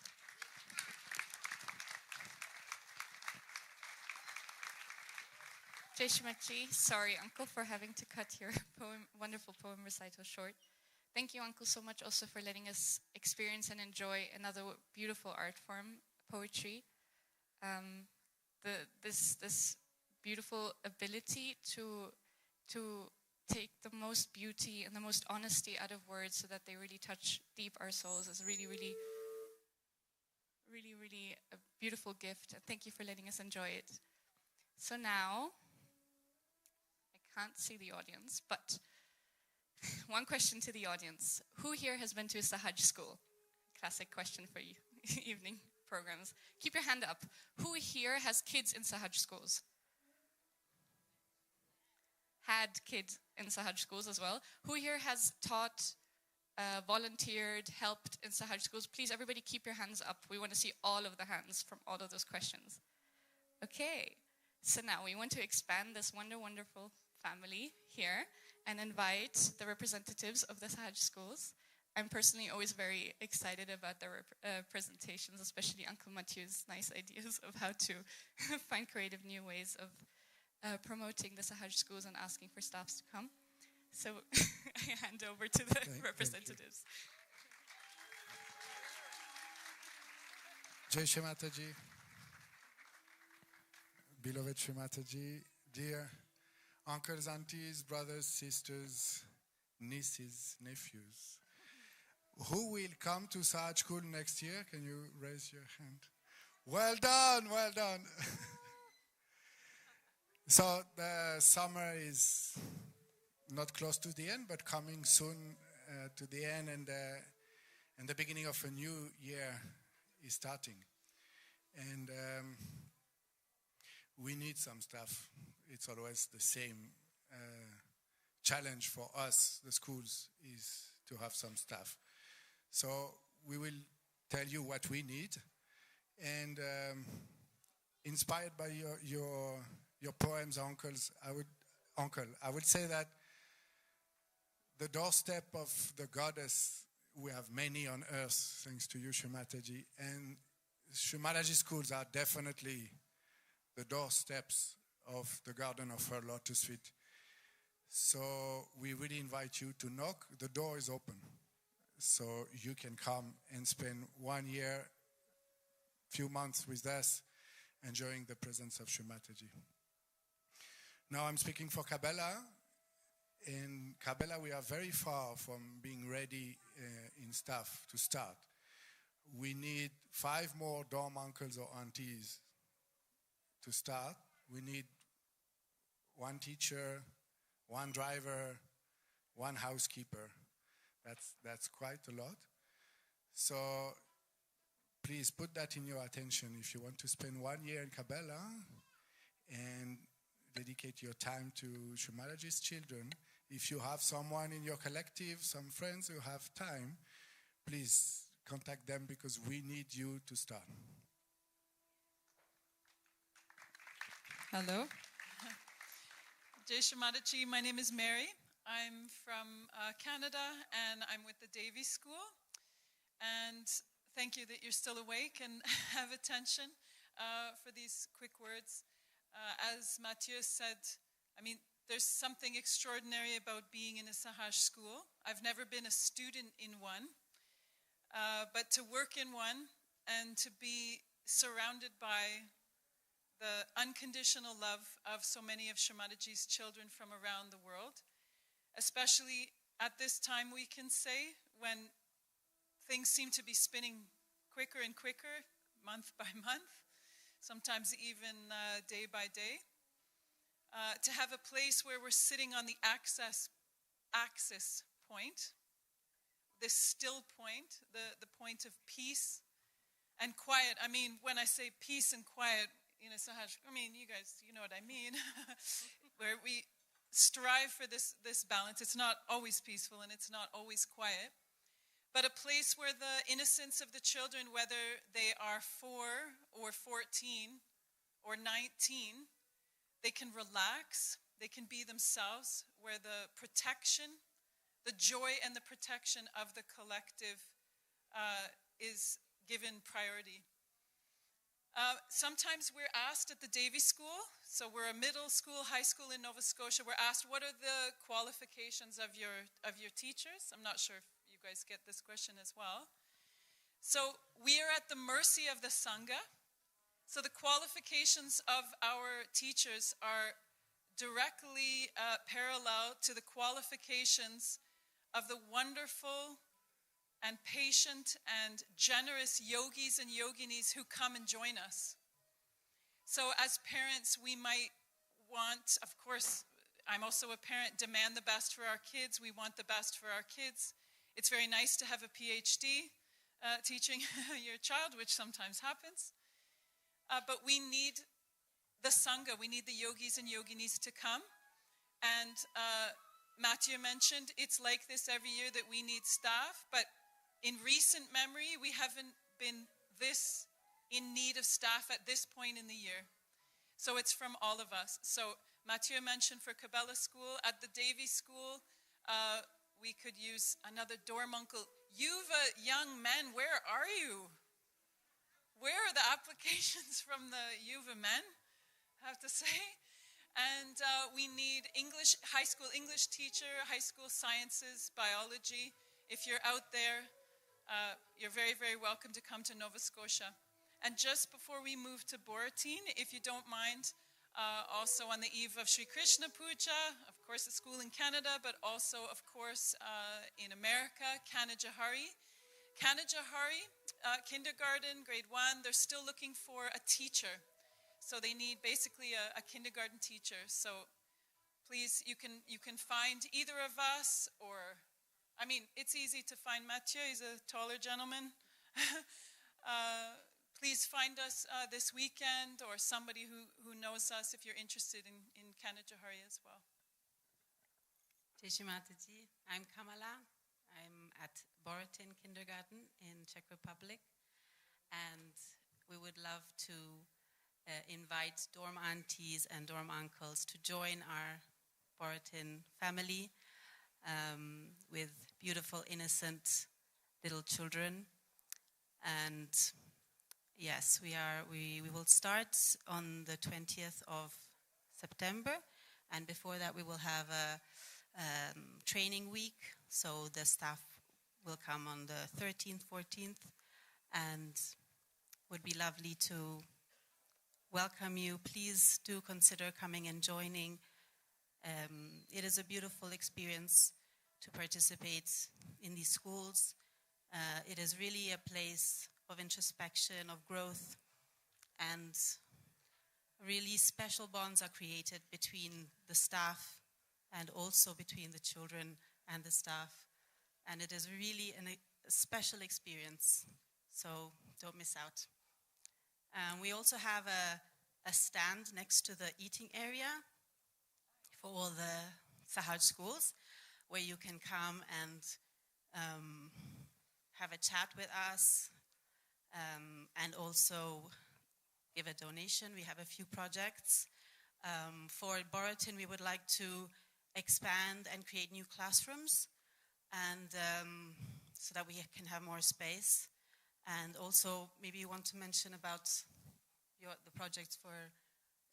S12: Jai Shri Mataji. Sorry, Uncle, for having to cut your wonderful poem recital short. Thank you, Uncle, so much also for letting us experience and enjoy another beautiful art form, poetry. This beautiful ability to take the most beauty and the most honesty out of words so that they really touch deep our souls is really, really, really, really a beautiful gift. And thank you for letting us enjoy it. So now, I can't see the audience, but one question to the audience. Who here has been to a Sahaj school? Classic question for you, evening programs. Keep your hand up. Who here has kids in Sahaj schools? Had kids in Sahaj schools as well. Who here has taught, volunteered, helped in Sahaj schools? Please, everybody keep your hands up. We want to see all of the hands from all of those questions. Okay, so now we want to expand this wonderful family here and invite the representatives of the Sahaj schools. I'm personally always very excited about their presentations, especially Uncle Mathieu's nice ideas of how to find creative new ways of promoting the Sahaj schools and asking for staffs to come. So I hand over to the representatives.
S8: Jai Shri Mataji, beloved Shri Mataji, dear uncles, aunties, brothers, sisters, nieces, nephews, who will come to Sahaj school next year? Can you raise your hand? Well done, well done. So the summer is not close to the end, but coming soon to the end, and the beginning of a new year is starting. And we need some stuff. It's always the same challenge for us, the schools, is to have some stuff. So we will tell you what we need, and inspired by your poems, uncles, I would say that the doorstep of the goddess, we have many on earth, thanks to you, Shri Mataji, and Shri Mataji schools are definitely the doorsteps of the garden of her lotus feet. So we really invite you to knock. The door is open. So you can come and spend 1 year, few months with us, enjoying the presence of Shri Mataji. Now I'm speaking for Cabella. In Cabella, we are very far from being ready in staff to start. We need 5 more dorm uncles or aunties to start. We need 1 teacher, 1 driver, 1 housekeeper. That's quite a lot. So please put that in your attention. If you want to spend 1 year in Cabella and dedicate your time to Shrimataji's children, if you have someone in your collective, some friends who have time, please contact them because we need you to start.
S7: Hello. Jai Shrimataji, my name is Mary. I'm from Canada and I'm with the Davy School. And thank you that you're still awake and have attention for these quick words. As Mathieu said, I mean, there's something extraordinary about being in a Sahaj school. I've never been a student in one, but to work in one and to be surrounded by the unconditional love of so many of Shrimataji's children from around the world, especially at this time, we can say, when things seem to be spinning quicker and quicker, month by month, sometimes even day by day. To have a place where we're sitting on the axis point, this still point, the point of peace and quiet. I mean, when I say peace and quiet, you know, Sahaj, I mean, you guys, you know what I mean, where we strive for this balance. It's not always peaceful and it's not always quiet, but a place where the innocence of the children, whether they are 4 or 14 or 19, they can relax, they can be themselves, where the protection, the joy and the protection of the collective is given priority. Sometimes we're asked at the Davy School, so we're a middle school, high school in Nova Scotia, we're asked what are the qualifications of your teachers? I'm not sure if you guys get this question as well. So we are at the mercy of the Sangha. So the qualifications of our teachers are directly parallel to the qualifications of the wonderful and patient and generous yogis and yoginis who come and join us. So as parents, we might want, of course, I'm also a parent, demand the best for our kids. We want the best for our kids. It's very nice to have a PhD teaching your child, which sometimes happens. But we need the Sangha, we need the yogis and yoginis to come. And Mathieu mentioned it's like this every year that we need staff, but in recent memory, we haven't been this in need of staff at this point in the year. So it's from all of us. So Mathieu mentioned for Cabella School, at the Davy School, we could use another dorm uncle. Yuva, young men, where are you? Where are the applications from the Yuva men, I have to say? And we need English, high school English teacher, high school sciences, biology. If you're out there, you're very, very welcome to come to Nova Scotia. And just before we move to Boratine, if you don't mind, also on the eve of Shri Krishna Puja, of course a school in Canada, but also, of course, in America, Kanajahari. Kanajahari, kindergarten, grade 1, they're still looking for a teacher. So they need basically a kindergarten teacher. So please, you can find either of us, or, I mean, it's easy to find Mathieu, he's a taller gentleman. Please find us this weekend, or somebody who knows us if you're interested in Kanajahari as well.
S11: Jai Shrimataji, I'm Kamala. I'm at Boratine Kindergarten in Czech Republic, and we would love to invite dorm aunties and dorm uncles to join our Boratine family with beautiful, innocent little children. And yes, we will start on the 20th of September, and before that we will have a training week, so the staff will come on the 13th, 14th, and would be lovely to welcome you. Please do consider coming and joining. It is a beautiful experience to participate in these schools. It is really a place of introspection, of growth, and really special bonds are created between the staff and also between the children and the staff. And it is really a special experience. So don't miss out. We also have a stand next to the eating area for all the Sahaj schools, where you can come and have a chat with us, and also give a donation. We have a few projects. For Borotin, we would like to expand and create new classrooms, and so that we can have more space. And also, maybe you want to mention about the projects for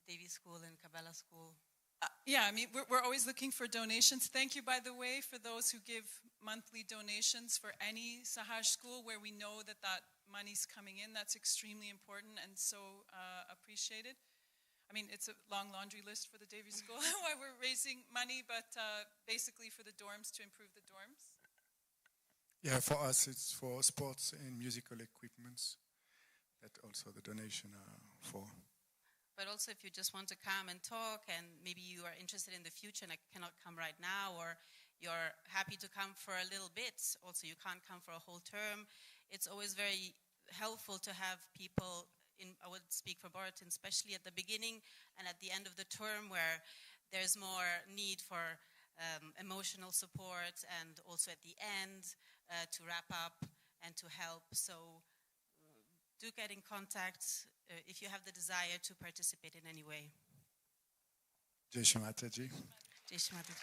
S11: Devi School and Cabella School.
S7: Yeah, I mean, we're always looking for donations. Thank you, by the way, for those who give monthly donations for any Sahaj school where we know that money's coming in. That's extremely important and so appreciated. I mean, it's a long laundry list for the Devi School why we're raising money, but basically for the dorms, to improve the dorms.
S8: Yeah, for us it's for sports and musical equipments that also the donation are for.
S11: But also if you just want to come and talk, and maybe you are interested in the future and I cannot come right now, or you're happy to come for a little bit, also you can't come for a whole term, it's always very helpful to have people I would speak for Borotin, especially at the beginning and at the end of the term, where there's more need for emotional support, and also at the end to wrap up and to help. So do get in contact if you have the desire to participate in any way.
S8: Jai Shri Mataji.
S11: Jai Shri Mataji.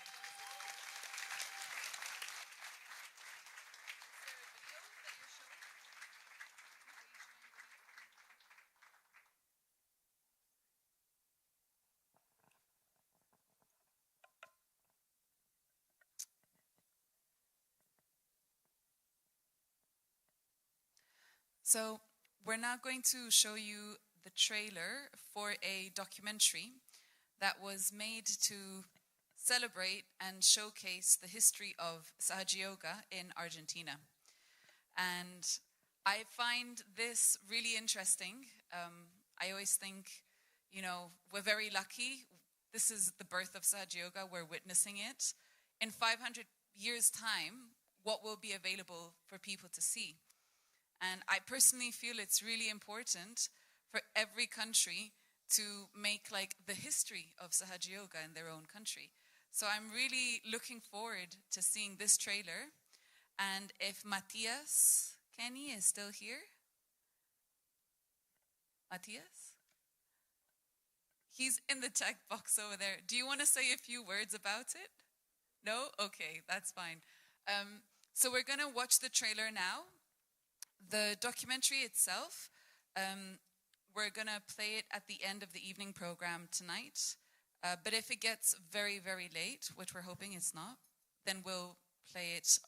S4: So we're now going to show you the trailer for a documentary that was made to celebrate and showcase the history of Sahaj Yoga in Argentina. And I find this really interesting. I always think, we're very lucky. This is the birth of Sahaj Yoga. We're witnessing it. In 500 years' time, what will be available for people to see? And I personally feel it's really important for every country to make the history of Sahaj Yoga in their own country. So I'm really looking forward to seeing this trailer. And if Matthias Kenny is still here? Matthias? He's in the tech box over there. Do you want to say a few words about it? No? Okay, that's fine. So we're going to watch the trailer now. The documentary itself, we're going to play it at the end of the evening program tonight. But if it gets very, very late, which we're hoping it's not, then we'll play it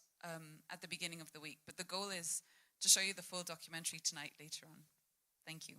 S4: at the beginning of the week. But the goal is to show you the full documentary tonight later on. Thank you.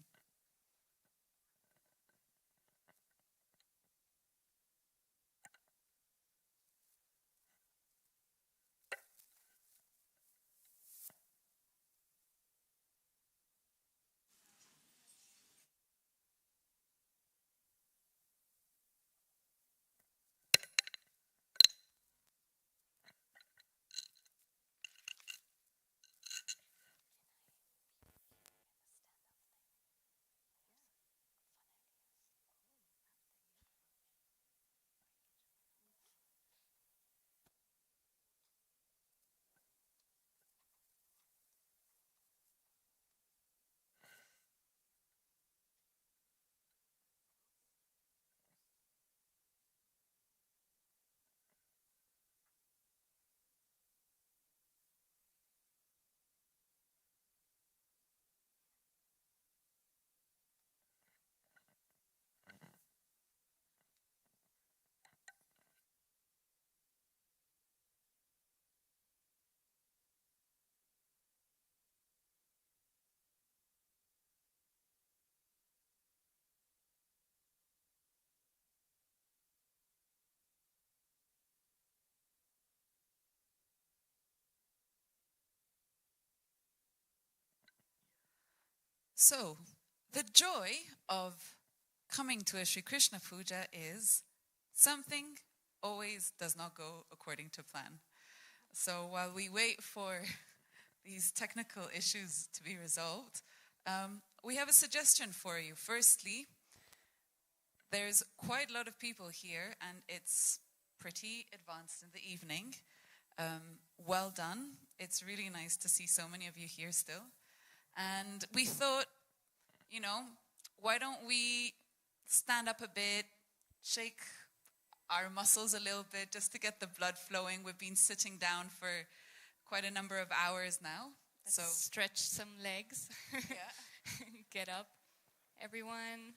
S4: So, the joy of coming to a Shri Krishna Puja is something always does not go according to plan. So while we wait for these technical issues to be resolved, we have a suggestion for you. Firstly, there's quite a lot of people here, and it's pretty advanced in the evening. Well done. It's really nice to see so many of you here still. And we thought, why don't we stand up a bit, shake our muscles a little bit just to get the blood flowing. We've been sitting down for quite a number of hours now.
S12: Let's stretch some legs.
S4: Yeah.
S12: Get up. Everyone,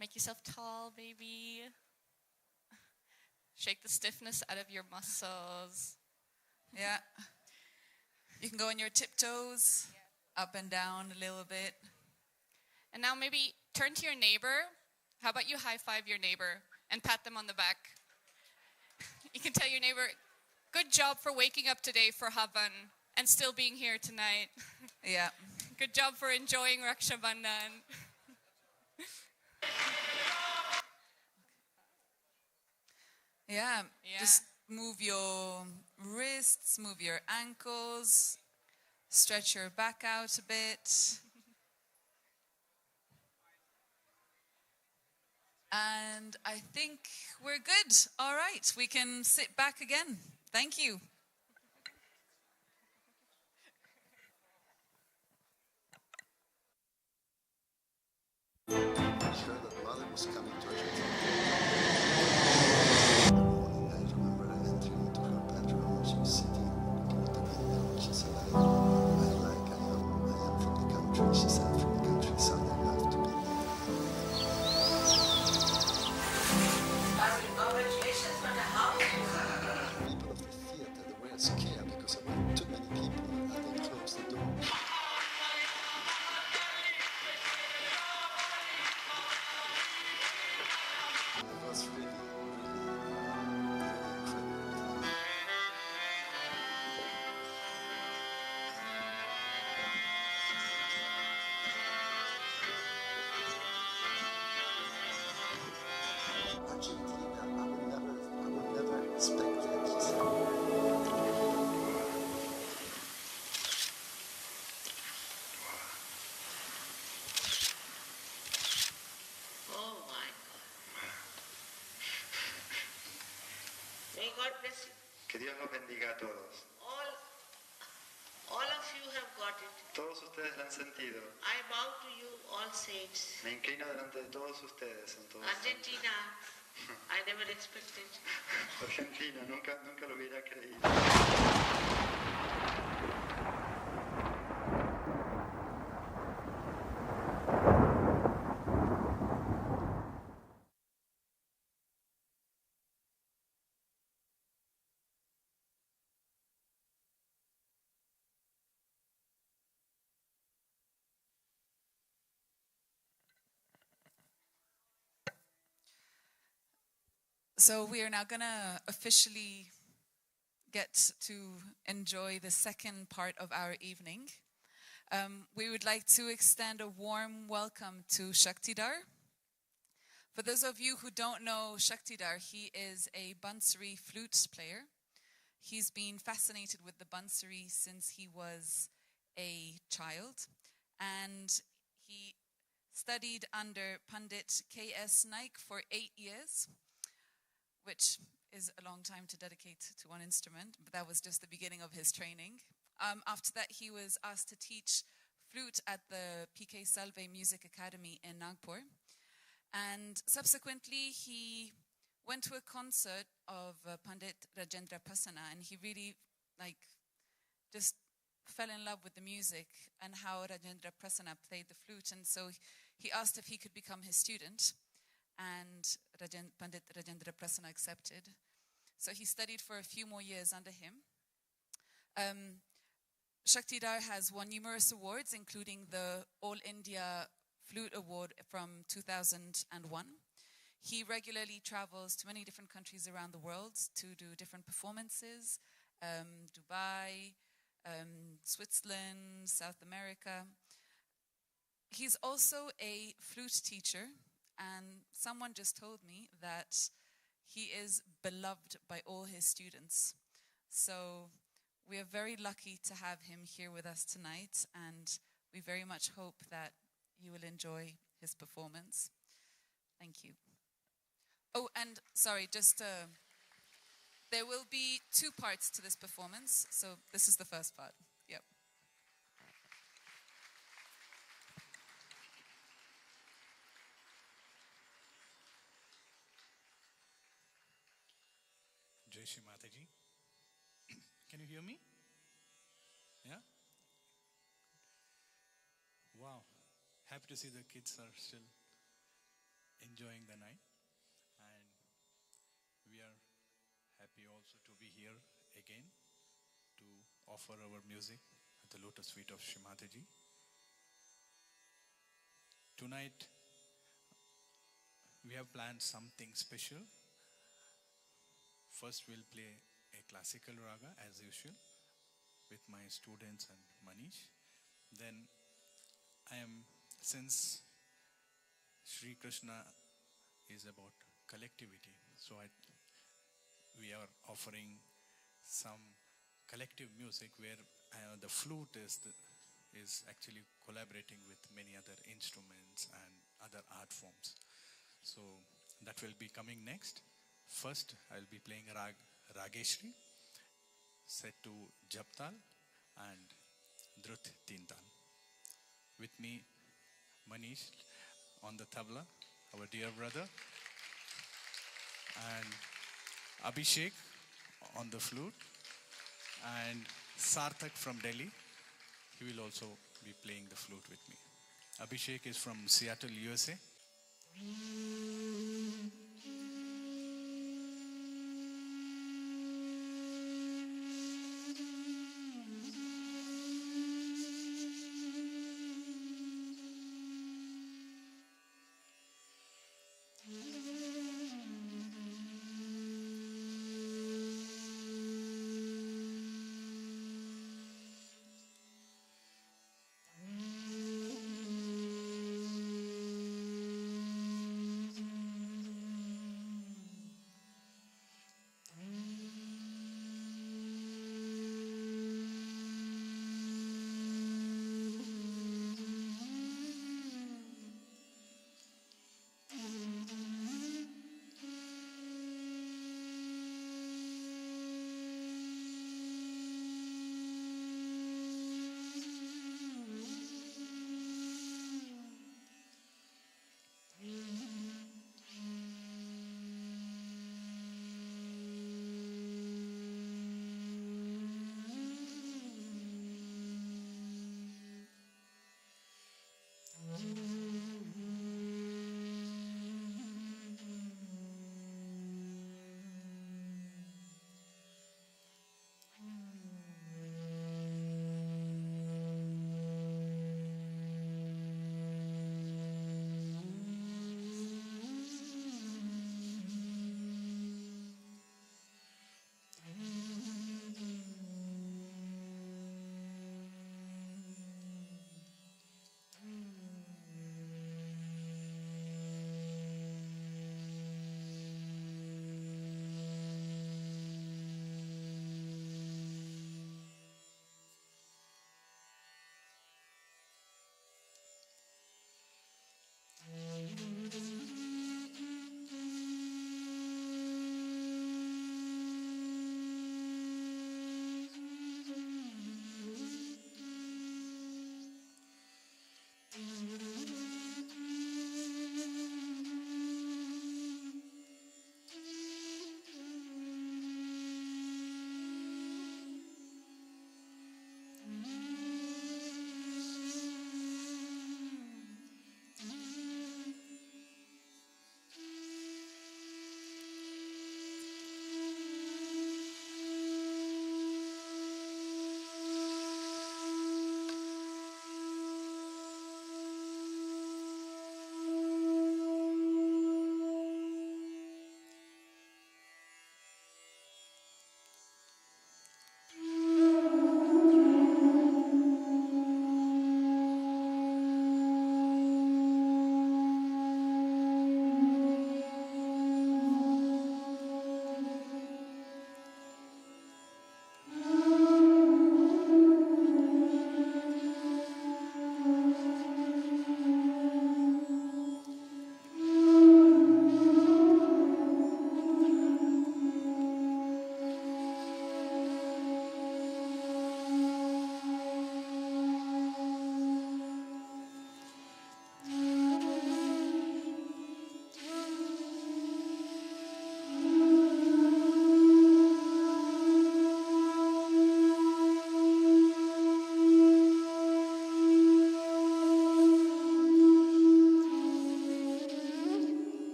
S12: make yourself tall, baby. Shake the stiffness out of your muscles.
S4: Yeah. You can go on your tiptoes, up and down a little bit.
S12: And now maybe turn to your neighbor. How about you high-five your neighbor and pat them on the back? You can tell your neighbor, good job for waking up today for Havan and still being here tonight.
S4: Yeah.
S12: Good job for enjoying Raksha Bandhan.
S4: Yeah. Just move your wrists, move your ankles, stretch your back out a bit. And I think we're good. All right, we can sit back again. Thank you.
S16: Sure that mother was coming to Argentina. I remember entering into her bedroom. She was sitting looking at the window. She said, I am from the country. She said, from the countryside. I love to be there.
S13: Congratulations for the house.
S16: People of the theater, they were scared because there were too many people and they closed the door. It was really, really incredible. Argentina, I would never expect that, he said.
S13: Oh my God. May God bless you.
S15: Que Dios los bendiga a todos.
S13: All of you have got it.
S15: Todos ustedes la han sentido.
S13: I bow to you, all saints.
S15: Me inclino delante de todos ustedes. Son todos
S13: Argentina, I never expected.
S15: Argentina, nunca lo hubiera creído.
S4: So we are now going to officially get to enjoy the second part of our evening. We would like to extend a warm welcome to Shaktidar. For those of you who don't know Shaktidar, he is a Bansuri flute player. He's been fascinated with the Bansuri since he was a child, and he studied under Pandit K.S. Naik for 8 years, which is a long time to dedicate to one instrument, but that was just the beginning of his training. After that, he was asked to teach flute at the P.K. Salve Music Academy in Nagpur. And subsequently, he went to a concert of Pandit Rajendra Prasanna, and he really, just fell in love with the music and how Rajendra Prasanna played the flute. And so he asked if he could become his student. And Pandit Rajendra Prasanna accepted. So he studied for a few more years under him. Shaktidar has won numerous awards, including the All India Flute Award from 2001. He regularly travels to many different countries around the world to do different performances, Dubai, Switzerland, South America. He's also a flute teacher. And someone just told me that he is beloved by all his students. So we are very lucky to have him here with us tonight. And we very much hope that you will enjoy his performance. Thank you. Oh, and sorry, just there will be 2 parts to this performance, so this is the first part. Yep.
S14: Jai Shri Mataji. Can you hear me? Yeah? Wow. Happy to see the kids are still enjoying the night. And we are happy also to be here again to offer our music at the Lotus Feet of Shri Mataji. Tonight, we have planned something special. First, we'll play a classical raga as usual with my students and Manish. Then, since Shri Krishna is about collectivity, so we are offering some collective music where the flute is actually collaborating with many other instruments and other art forms. So that will be coming next. First, I'll be playing Rageshri, set to Japtal and Drut Tintal. With me, Manish on the tabla, our dear brother, and Abhishek on the flute, and Sarthak from Delhi. He will also be playing the flute with me. Abhishek is from Seattle, USA.